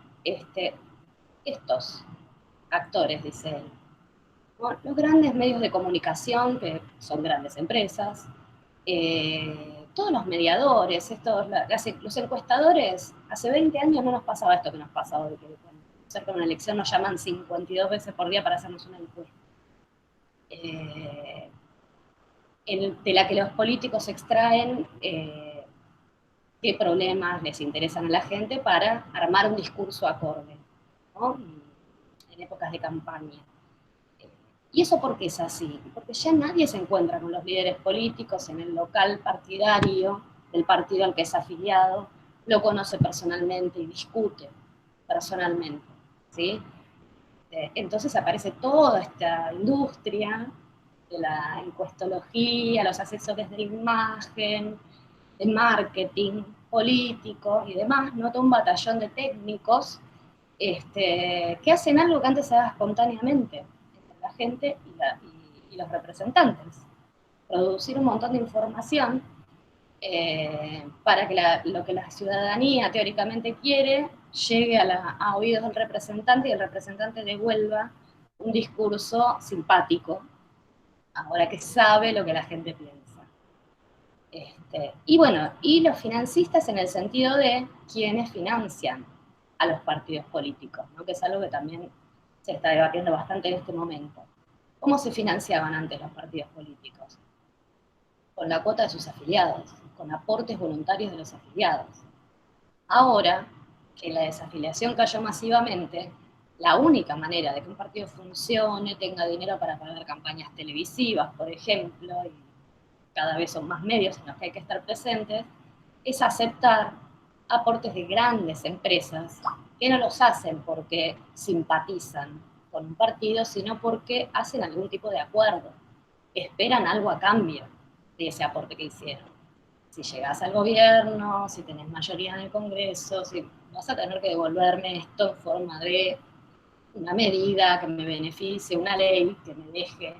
estos actores, dice él. Bueno, los grandes medios de comunicación, que son grandes empresas, todos los mediadores, los encuestadores, hace 20 años no nos pasaba esto que nos pasa hoy, que cerca de una elección nos llaman 52 veces por día para hacernos una encuesta. De la que los políticos extraen qué problemas les interesan a la gente para armar un discurso acorde, ¿no? En épocas de campaña. ¿Y eso por qué es así? Porque ya nadie se encuentra con los líderes políticos en el local partidario del partido al que es afiliado, lo conoce personalmente y discute personalmente, ¿sí? Entonces aparece toda esta industria de la encuestología, los asesores de imagen, de marketing, políticos y demás, ¿no? Todo un batallón de técnicos que hacen algo que antes se daba espontáneamente entre la gente y los representantes. Producir un montón de información para que lo que la ciudadanía teóricamente quiere llegue a oídos del representante y el representante devuelva un discurso simpático, ahora que sabe lo que la gente piensa. Y bueno, y los financistas en el sentido de quienes financian a los partidos políticos, ¿no? Que es algo que también se está debatiendo bastante en este momento. ¿Cómo se financiaban antes los partidos políticos? Con la cuota de sus afiliados, con aportes voluntarios de los afiliados. Ahora que la desafiliación cayó masivamente, la única manera de que un partido funcione, tenga dinero para pagar campañas televisivas, por ejemplo, y cada vez son más medios en los que hay que estar presentes, es aceptar aportes de grandes empresas que no los hacen porque simpatizan con un partido, sino porque hacen algún tipo de acuerdo, esperan algo a cambio de ese aporte que hicieron. Si llegás al gobierno, si tenés mayoría en el Congreso, si vas a tener que devolverme esto en forma de una medida que me beneficie, una ley que me deje,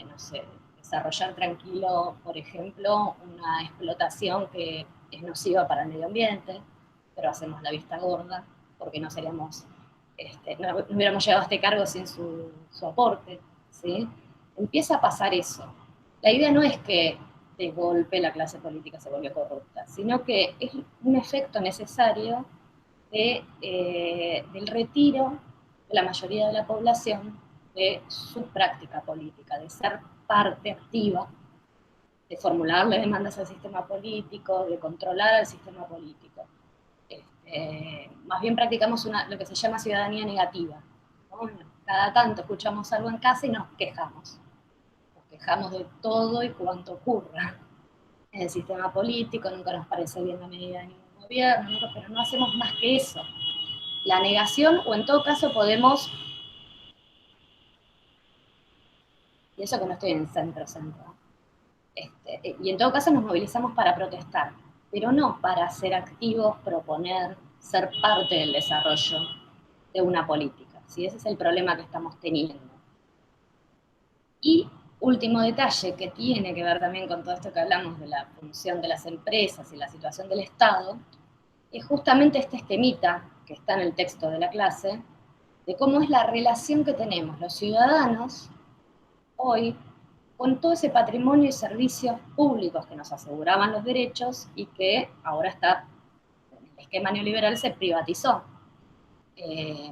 no sé, desarrollar tranquilo, por ejemplo, una explotación que es nociva para el medio ambiente, pero hacemos la vista gorda, porque no seríamos, no hubiéramos llegado a este cargo sin su aporte, ¿sí? Empieza a pasar eso. La idea no es que de golpe la clase política se vuelve corrupta, sino que es un efecto necesario del retiro de la mayoría de la población de su práctica política, de ser parte activa, de formularle demandas al sistema político, de controlar al sistema político. Más bien practicamos lo que se llama ciudadanía negativa, ¿no? Cada tanto escuchamos algo en casa y nos quejamos. Nos quejamos de todo y cuanto ocurra en el sistema político, nunca nos parece bien la medida de ningún gobierno, nunca, pero no hacemos más que eso. La negación, o en todo caso podemos, y eso que no estoy en centro, y en todo caso nos movilizamos para protestar, pero no para ser activos, proponer, ser parte del desarrollo de una política. ¿Sí? Ese es el problema que estamos teniendo. Y último detalle que tiene que ver también con todo esto que hablamos de la función de las empresas y la situación del Estado, es justamente este esquemita que está en el texto de la clase, de cómo es la relación que tenemos los ciudadanos hoy con todo ese patrimonio y servicios públicos que nos aseguraban los derechos y que ahora está, en el esquema neoliberal se privatizó. Eh,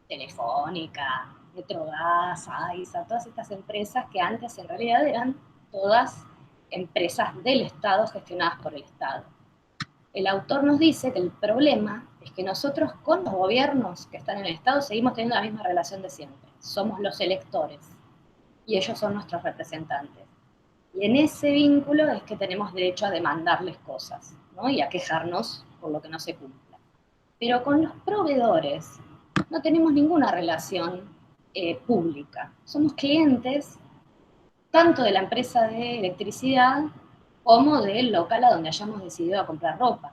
Telefónica, Metrogas, AISA, todas estas empresas que antes en realidad eran todas empresas del Estado gestionadas por el Estado. El autor nos dice que el problema es que nosotros con los gobiernos que están en el Estado seguimos teniendo la misma relación de siempre. Somos los electores y ellos son nuestros representantes. Y en ese vínculo es que tenemos derecho a demandarles cosas, ¿no? Y a quejarnos por lo que no se cumpla. Pero con los proveedores no tenemos ninguna relación pública. Somos clientes tanto de la empresa de electricidad como del local a donde hayamos decidido a comprar ropa,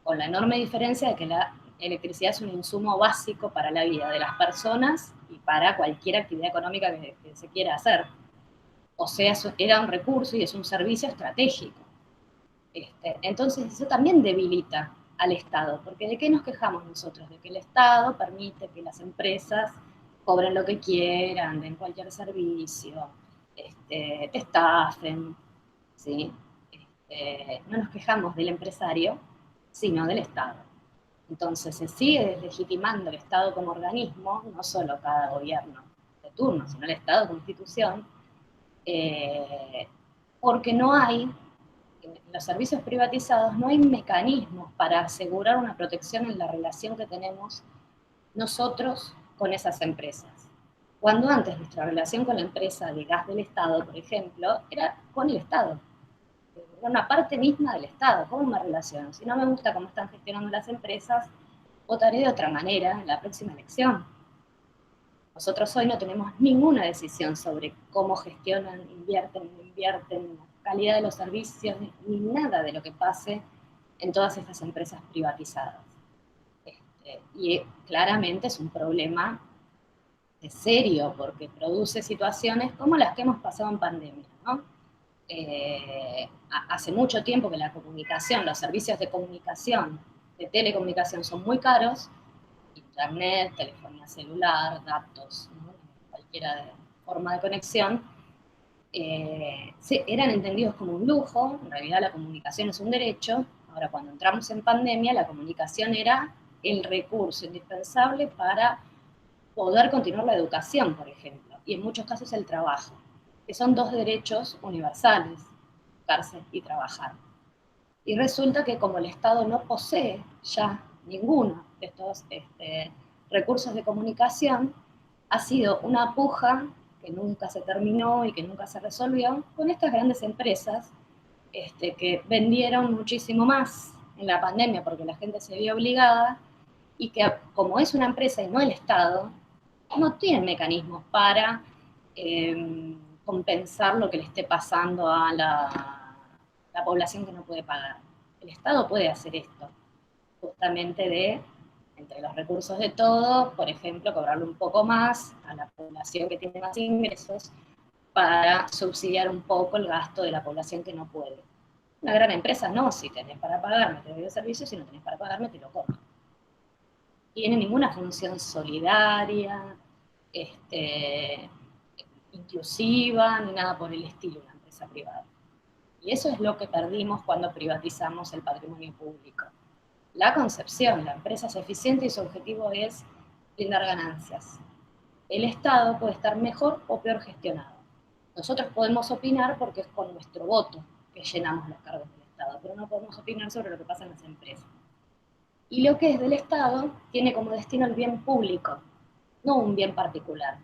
con la enorme diferencia de que la electricidad es un insumo básico para la vida de las personas y para cualquier actividad económica que se quiera hacer. O sea, era un recurso y es un servicio estratégico. Entonces eso también debilita al Estado, porque ¿de qué nos quejamos nosotros? De que el Estado permite que las empresas cobren lo que quieran, den cualquier servicio, te estafen, ¿sí? No nos quejamos del empresario, sino del Estado. Entonces se sigue deslegitimando el Estado como organismo, no solo cada gobierno de turno, sino el Estado como institución, porque no hay en los servicios privatizados no hay mecanismos para asegurar una protección en la relación que tenemos nosotros con esas empresas. Cuando antes nuestra relación con la empresa de gas del Estado, por ejemplo, era con el Estado. Era una parte misma del Estado. ¿Cómo me relaciono? Si no me gusta cómo están gestionando las empresas, votaré de otra manera en la próxima elección. Nosotros hoy no tenemos ninguna decisión sobre cómo gestionan, invierten, no invierten, la calidad de los servicios, ni nada de lo que pase en todas estas empresas privatizadas. Y claramente es un problema serio porque produce situaciones como las que hemos pasado en pandemia, ¿no? Hace mucho tiempo que la comunicación, los servicios de comunicación, de telecomunicación son muy caros, internet, telefonía celular, datos, ¿no? Cualquier forma de conexión, eran entendidos como un lujo, en realidad la comunicación es un derecho. Ahora, cuando entramos en pandemia, la comunicación era el recurso indispensable para poder continuar la educación, por ejemplo, y en muchos casos el trabajo, que son dos derechos universales, educarse y trabajar. Y resulta que como el Estado no posee ya ninguno de estos recursos de comunicación, ha sido una puja que nunca se terminó y que nunca se resolvió con estas grandes empresas que vendieron muchísimo más en la pandemia porque la gente se vio obligada y que como es una empresa y no el Estado, no tienen mecanismos para compensar lo que le esté pasando a la población que no puede pagar. El Estado puede hacer esto, justamente entre los recursos de todo, por ejemplo, cobrarle un poco más a la población que tiene más ingresos para subsidiar un poco el gasto de la población que no puede. Una gran empresa no, si tenés para pagarme te doy el servicio, si no tenés para pagarme te lo cobro. Tiene ninguna función solidaria, inclusiva, ni nada por el estilo, una empresa privada. Y eso es lo que perdimos cuando privatizamos el patrimonio público. La concepción, la empresa es eficiente y su objetivo es brindar ganancias. El Estado puede estar mejor o peor gestionado. Nosotros podemos opinar porque es con nuestro voto que llenamos los cargos del Estado, pero no podemos opinar sobre lo que pasa en las empresas. Y lo que es del Estado tiene como destino el bien público, no un bien particular.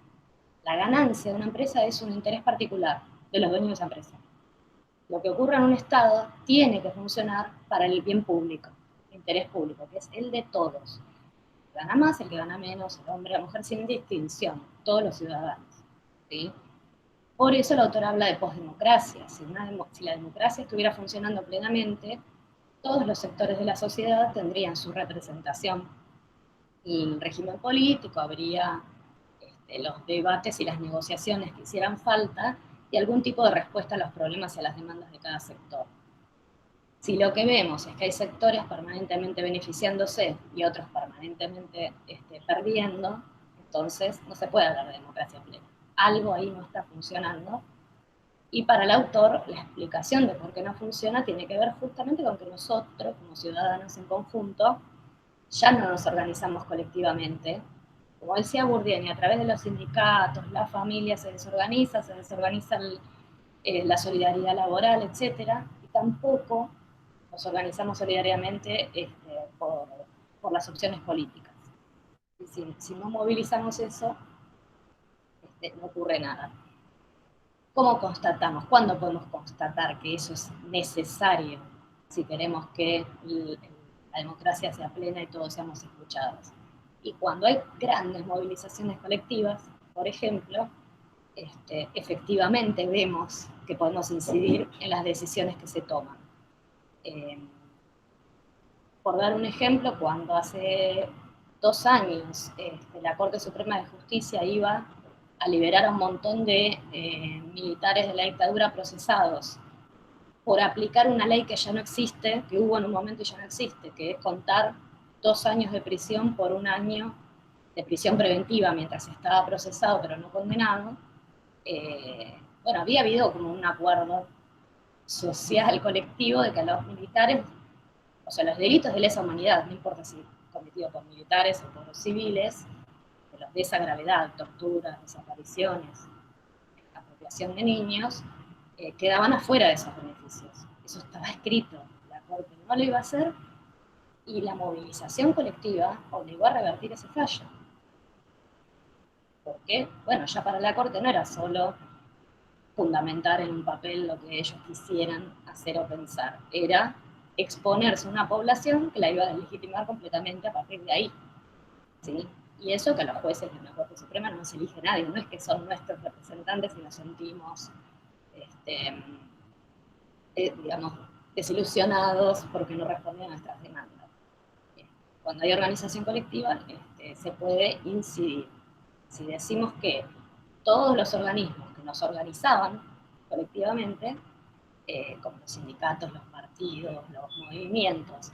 La ganancia de una empresa es un interés particular de los dueños de esa empresa. Lo que ocurre en un Estado tiene que funcionar para el bien público, el interés público, que es el de todos. El que gana más, el que gana menos, el hombre, la mujer, sin distinción, todos los ciudadanos. ¿Sí? Por eso el autor habla de posdemocracia. Si la democracia estuviera funcionando plenamente, todos los sectores de la sociedad tendrían su representación y el régimen político, habría los debates y las negociaciones que hicieran falta y algún tipo de respuesta a los problemas y a las demandas de cada sector. Si lo que vemos es que hay sectores permanentemente beneficiándose y otros permanentemente perdiendo, entonces no se puede hablar de democracia plena. Algo ahí no está funcionando. Y para el autor, la explicación de por qué no funciona tiene que ver justamente con que nosotros, como ciudadanos en conjunto, ya no nos organizamos colectivamente. Como decía Bourdieu, a través de los sindicatos, la familia se desorganiza la solidaridad laboral, etcétera, y tampoco nos organizamos solidariamente por las opciones políticas. Y si no movilizamos eso, no ocurre nada. ¿Cómo constatamos? ¿Cuándo podemos constatar que eso es necesario si queremos que la democracia sea plena y todos seamos escuchados? Y cuando hay grandes movilizaciones colectivas, por ejemplo, efectivamente vemos que podemos incidir en las decisiones que se toman. Por dar un ejemplo, cuando hace 2 años la Corte Suprema de Justicia iba a liberar a un montón de militares de la dictadura procesados por aplicar una ley que ya no existe, que hubo en un momento y ya no existe, que es contar 2 años de prisión por un año de prisión preventiva mientras estaba procesado pero no condenado. Bueno, había habido como un acuerdo social colectivo de que a los militares, o sea, los delitos de lesa humanidad, no importa si cometidos por militares o por civiles, de esa gravedad, torturas, desapariciones, apropiación de niños, quedaban afuera de esos beneficios. Eso estaba escrito, la Corte no lo iba a hacer y la movilización colectiva obligó a revertir ese fallo. Porque, bueno, ya para la Corte no era solo fundamentar en un papel lo que ellos quisieran hacer o pensar, era exponerse a una población que la iba a legitimar completamente a partir de ahí. ¿Sí? Y eso que los jueces de la Corte Suprema no se elige nadie, no es que son nuestros representantes y nos sentimos, digamos, desilusionados porque no responden a nuestras demandas. Cuando hay organización colectiva, se puede incidir. Si decimos que todos los organismos que nos organizaban colectivamente, como los sindicatos, los partidos, los movimientos,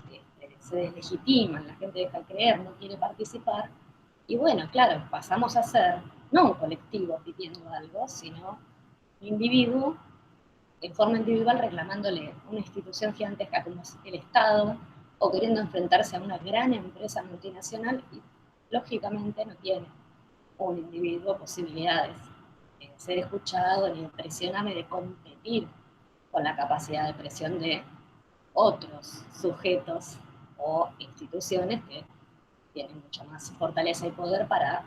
se deslegitiman, la gente deja de creer, no quiere participar, y bueno, claro, pasamos a ser no un colectivo pidiendo algo, sino un individuo en forma individual reclamándole una institución gigantesca como es el Estado o queriendo enfrentarse a una gran empresa multinacional y lógicamente no tiene un individuo posibilidades de ser escuchado ni de presionarme de competir con la capacidad de presión de otros sujetos o instituciones que tienen mucha más fortaleza y poder para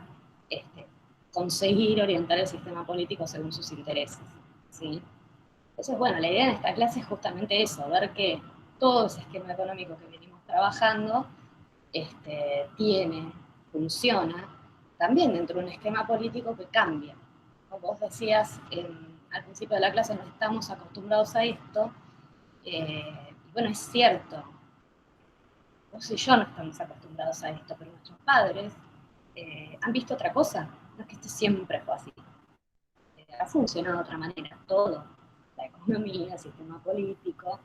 conseguir orientar el sistema político según sus intereses. ¿Sí? Entonces, bueno, la idea en esta clase es justamente eso, ver que todo ese esquema económico que venimos trabajando tiene, funciona, también dentro de un esquema político que cambia. Como vos decías al principio de la clase, no estamos acostumbrados a esto, y bueno, es cierto, vos y yo no estamos acostumbrados a esto, pero nuestros padres han visto otra cosa, no es que esto siempre fue así. Ha funcionado de otra manera, todo, la economía, el sistema político,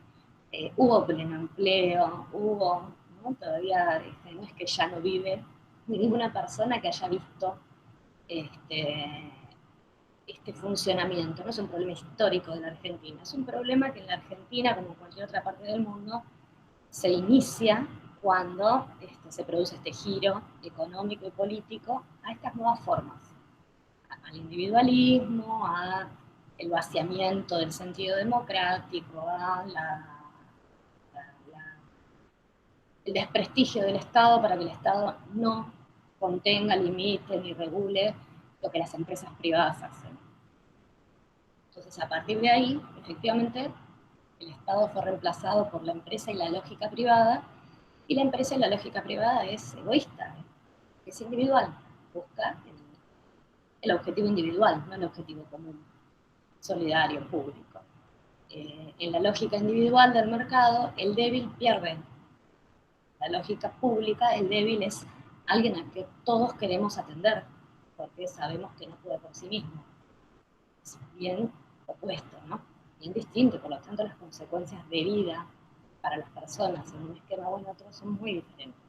hubo pleno empleo, hubo, ¿no? Todavía no es que ya no vive ninguna persona que haya visto este, este funcionamiento, no es un problema histórico de la Argentina, es un problema que en la Argentina, como en cualquier otra parte del mundo, se inicia cuando se produce este giro económico y político a estas nuevas formas, al individualismo, a el vaciamiento del sentido democrático, a el desprestigio del Estado para que el Estado no contenga, limite ni regule lo que las empresas privadas hacen. Entonces, a partir de ahí, efectivamente, el Estado fue reemplazado por la empresa y la lógica privada, y la empresa y la lógica privada es egoísta, es individual, busca el objetivo individual, no el objetivo común, solidario, público. En la lógica individual del mercado, el débil pierde. La lógica pública, el débil es alguien a que todos queremos atender, porque sabemos que no puede por sí mismo. Es bien opuesto, ¿no? Bien distinto, por lo tanto las consecuencias de vida para las personas en un esquema o en otro son muy diferentes.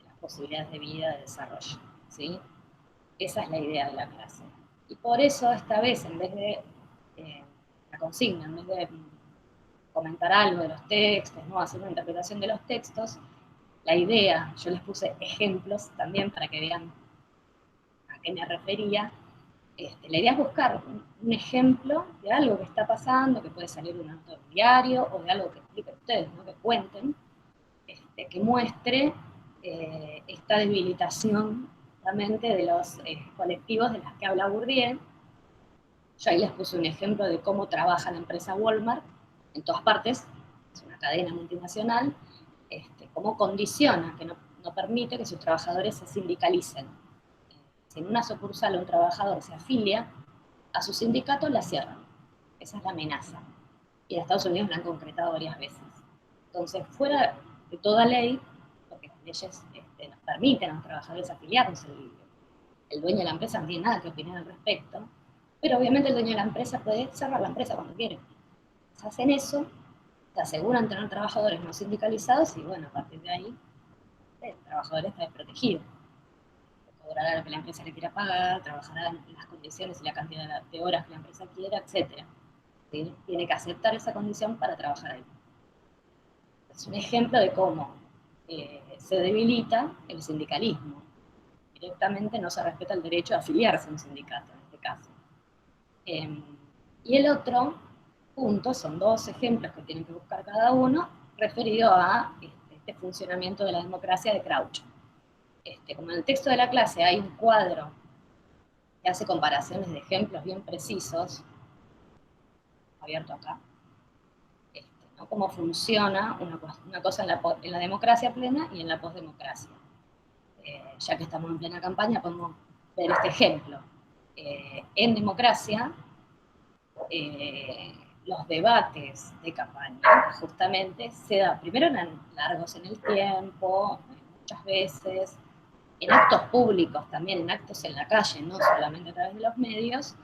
Las posibilidades de vida, de desarrollo, ¿sí? Esa es la idea de la clase. Y por eso esta vez, en vez de la consigna, en vez de comentar algo de los textos, ¿no? Hacer una interpretación de los textos, la idea, yo les puse ejemplos también para que vean a qué me refería. La idea es buscar un ejemplo de algo que está pasando, que puede salir de un nota de un diario o de algo que expliquen ustedes, ¿no? Que cuenten, que muestre esta debilitación realmente de los colectivos de las que habla Bourdieu. Yo ahí les puse un ejemplo de cómo trabaja la empresa Walmart en todas partes, es una cadena multinacional, cómo condiciona, que no permite que sus trabajadores se sindicalicen. Si en una sucursal un trabajador se afilia a su sindicato, la cierran. Esa es la amenaza. Y en Estados Unidos la han concretado varias veces. Entonces, fuera de toda ley, porque las leyes nos permiten a los trabajadores afiliarnos, el dueño de la empresa no tiene nada que opinar al respecto, pero obviamente el dueño de la empresa puede cerrar la empresa cuando quiere. Se hacen eso, se aseguran tener trabajadores no sindicalizados y bueno, a partir de ahí el trabajador está desprotegido. Cobrará lo que la empresa le quiera pagar, trabajará en las condiciones y la cantidad de horas que la empresa quiera, etc. ¿Sí? Tiene que aceptar esa condición para trabajar ahí. Es un ejemplo de cómo se debilita el sindicalismo. Directamente no se respeta el derecho a afiliarse a un sindicato, en este caso. Y el otro punto, son dos ejemplos que tienen que buscar cada uno, referido a este funcionamiento de la democracia de Crouch. Como en el texto de la clase hay un cuadro que hace comparaciones de ejemplos bien precisos, abierto acá, ¿no? Cómo funciona una cosa en la democracia plena y en la postdemocracia. Ya que estamos en plena campaña, podemos ver este ejemplo. En democracia, los debates de campaña justamente se dan, primero eran largos en el tiempo, muchas veces, en actos públicos también, en actos en la calle, no solamente a través de los medios,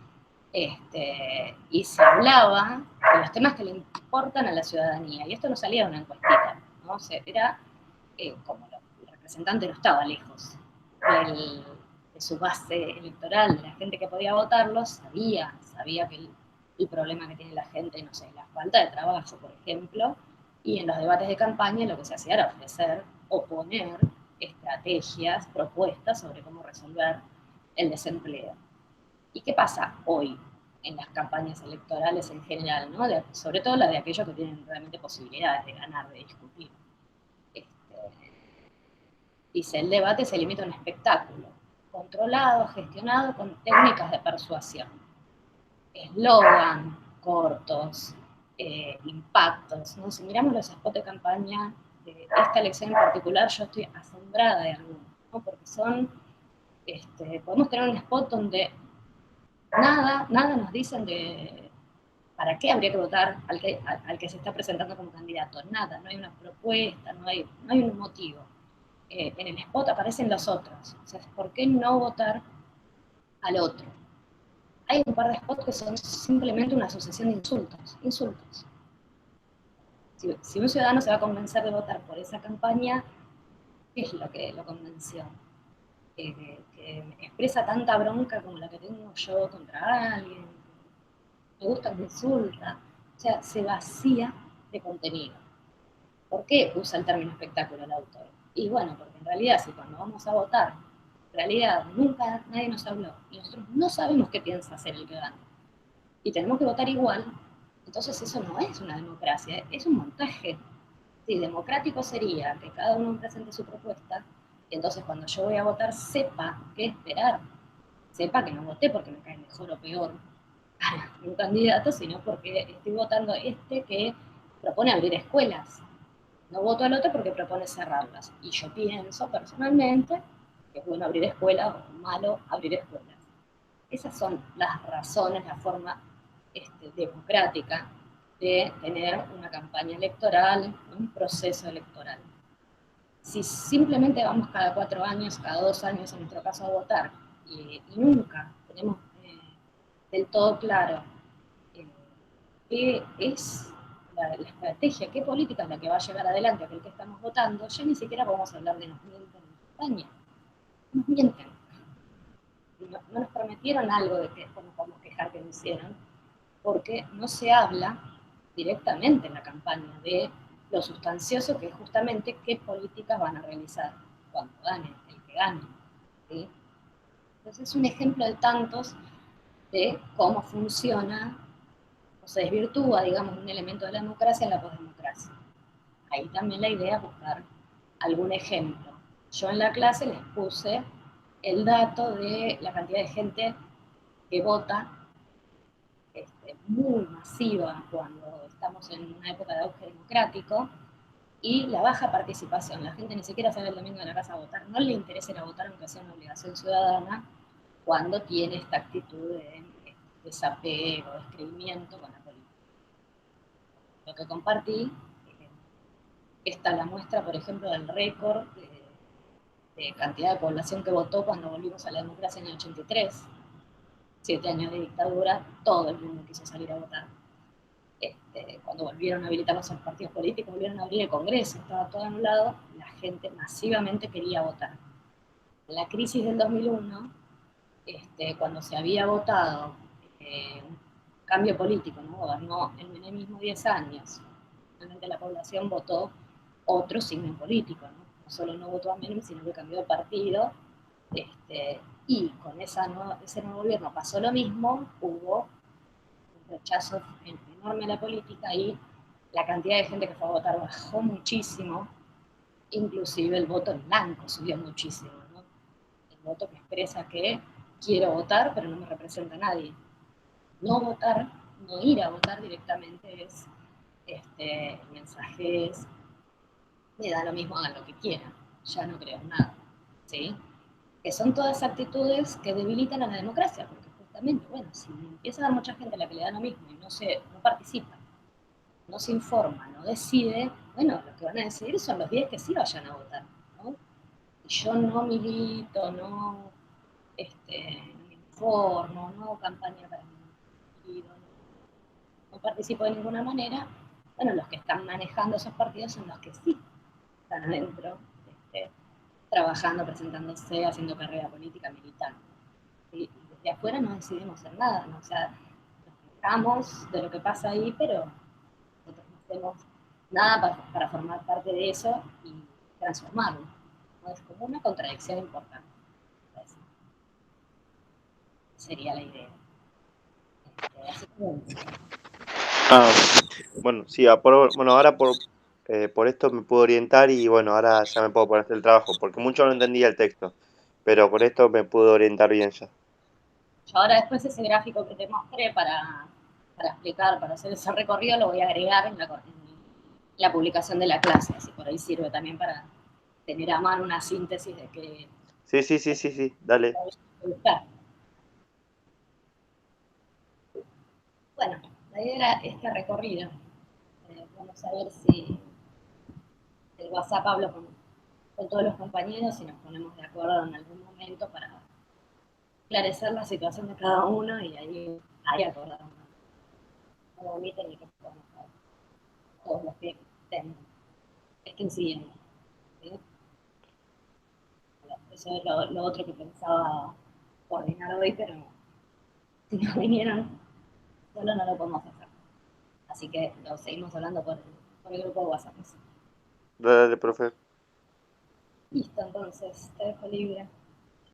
y se hablaba de los temas que le importan a la ciudadanía, y esto no salía de una encuestita, ¿no? O sea, era como el representante no estaba lejos de su base electoral, de la gente que podía votarlo, sabía que el problema que tiene la gente, no sé, la falta de trabajo, por ejemplo, y en los debates de campaña lo que se hacía era ofrecer o poner estrategias, propuestas sobre cómo resolver el desempleo. ¿Y qué pasa hoy en las campañas electorales en general, ¿no? Sobre todo las de aquellos que tienen realmente posibilidades de ganar, de discutir? Dice, el debate se limita a un espectáculo, controlado, gestionado con técnicas de persuasión. Eslogan, cortos, impactos, ¿no? Si miramos los spots de campaña de esta elección en particular, yo estoy asombrada de algunos, ¿no? Porque son, podemos tener un spot donde nada nos dicen de para qué habría que votar al que se está presentando como candidato, nada, no hay una propuesta, no hay un motivo. En el spot aparecen los otros, o sea, ¿por qué no votar al otro? Hay un par de spots que son simplemente una asociación de insultos. Si un ciudadano se va a convencer de votar por esa campaña, ¿qué es lo que lo convenció? Que expresa tanta bronca como la que tengo yo contra alguien, me gusta que me insulta, o sea, se vacía de contenido. ¿Por qué usa el término espectáculo el autor? Y bueno, porque en realidad si cuando vamos a votar, en realidad nunca nadie nos habló y nosotros no sabemos qué piensa hacer el que gana y tenemos que votar igual, entonces eso no es una democracia, es un montaje. Sí, democrático sería que cada uno presente su propuesta y entonces cuando yo voy a votar sepa qué esperar, sepa que no voté porque me cae mejor o peor un candidato, sino porque estoy votando este que propone abrir escuelas. No voto al otro porque propone cerrarlas. Y yo pienso personalmente que es bueno abrir escuelas o malo abrir escuelas. Esas son las razones, la forma democrática de tener una campaña electoral, un proceso electoral. Si simplemente vamos cada 4 años, cada 2 años en nuestro caso a votar y nunca tenemos del todo claro eh, qué es la estrategia, qué política es la que va a llevar adelante aquel que estamos votando, ya ni siquiera podemos hablar de nos mienten en campaña. Nos mienten. No nos prometieron algo de que después nos podemos quejar que no hicieron, porque no se habla directamente en la campaña de lo sustancioso que es justamente qué políticas van a realizar cuando gane, el que gane. ¿Sí? Entonces es un ejemplo de tantos de cómo funciona o se desvirtúa, digamos, un elemento de la democracia en la posdemocracia. Ahí también la idea es buscar algún ejemplo. Yo en la clase les puse el dato de la cantidad de gente que vota muy masiva cuando estamos en una época de auge democrático y la baja participación. La gente ni siquiera sale el domingo de la casa a votar, no le interesa ir a votar aunque sea una obligación ciudadana cuando tiene esta actitud de desapego, descreimiento con la política. Lo que compartí, está la muestra, por ejemplo, del récord de cantidad de población que votó cuando volvimos a la democracia en el 83, 7 años de dictadura, todo el mundo quiso salir a votar. Cuando volvieron a habilitar los partidos políticos, volvieron a abrir el Congreso, estaba todo anulado, la gente masivamente quería votar. En la crisis del 2001, cuando se había votado un cambio político, ¿no? Gobernó el menemismo 10 años, realmente la población votó otro signo político, ¿no? No solo no votó a Menem, sino que cambió de partido, y con ese nuevo gobierno pasó lo mismo, hubo un rechazo enorme a la política y la cantidad de gente que fue a votar bajó muchísimo, inclusive el voto en blanco subió muchísimo, ¿no? El voto que expresa que quiero votar pero no me representa a nadie. No votar, no ir a votar directamente es mensajes, me da lo mismo, hagan lo que quieran, ya no creo en nada, ¿sí? Que son todas actitudes que debilitan a la democracia, porque justamente, bueno, si empieza a haber mucha gente a la que le da lo mismo y no participa, no se informa, no decide, bueno, lo que van a decidir son los 10 que sí vayan a votar, ¿no? Y yo no milito, no, no me informo, no hago campaña para mi partido, no participo de ninguna manera, bueno, los que están manejando esos partidos son los que sí están adentro, trabajando, presentándose, haciendo carrera política, militando. Y desde afuera no decidimos hacer nada, ¿no? O sea, nos quejamos de lo que pasa ahí, pero nosotros no hacemos nada para formar parte de eso y transformarlo. ¿No? Es como una contradicción importante. Pues, sería la idea. Así que bueno, Ah, bueno, sí, bueno, ahora por esto me puedo orientar y bueno, ahora ya me puedo poner a hacer el trabajo, porque mucho no entendía el texto, pero con esto me pude orientar bien ya. yo ahora después ese gráfico que te mostré para explicar, para hacer ese recorrido, lo voy a agregar en la publicación de la clase, así por ahí sirve también para tener a mano una síntesis de qué Sí, sí, sí, sí, sí, dale. buscar. Bueno, la idea era este recorrido. Vamos a ver si el WhatsApp hablo con todos los compañeros y nos ponemos de acuerdo en algún momento para esclarecer la situación de cada uno y ahí acordamos. No omiten ni que podamos todos los que estén siguiendo. ¿Sí? Eso es lo otro que pensaba coordinar hoy, pero si no vinieron, solo no lo podemos hacer. Así que lo seguimos hablando por el grupo de WhatsApp. Dale, dale, profe. Listo, entonces, te dejo libre.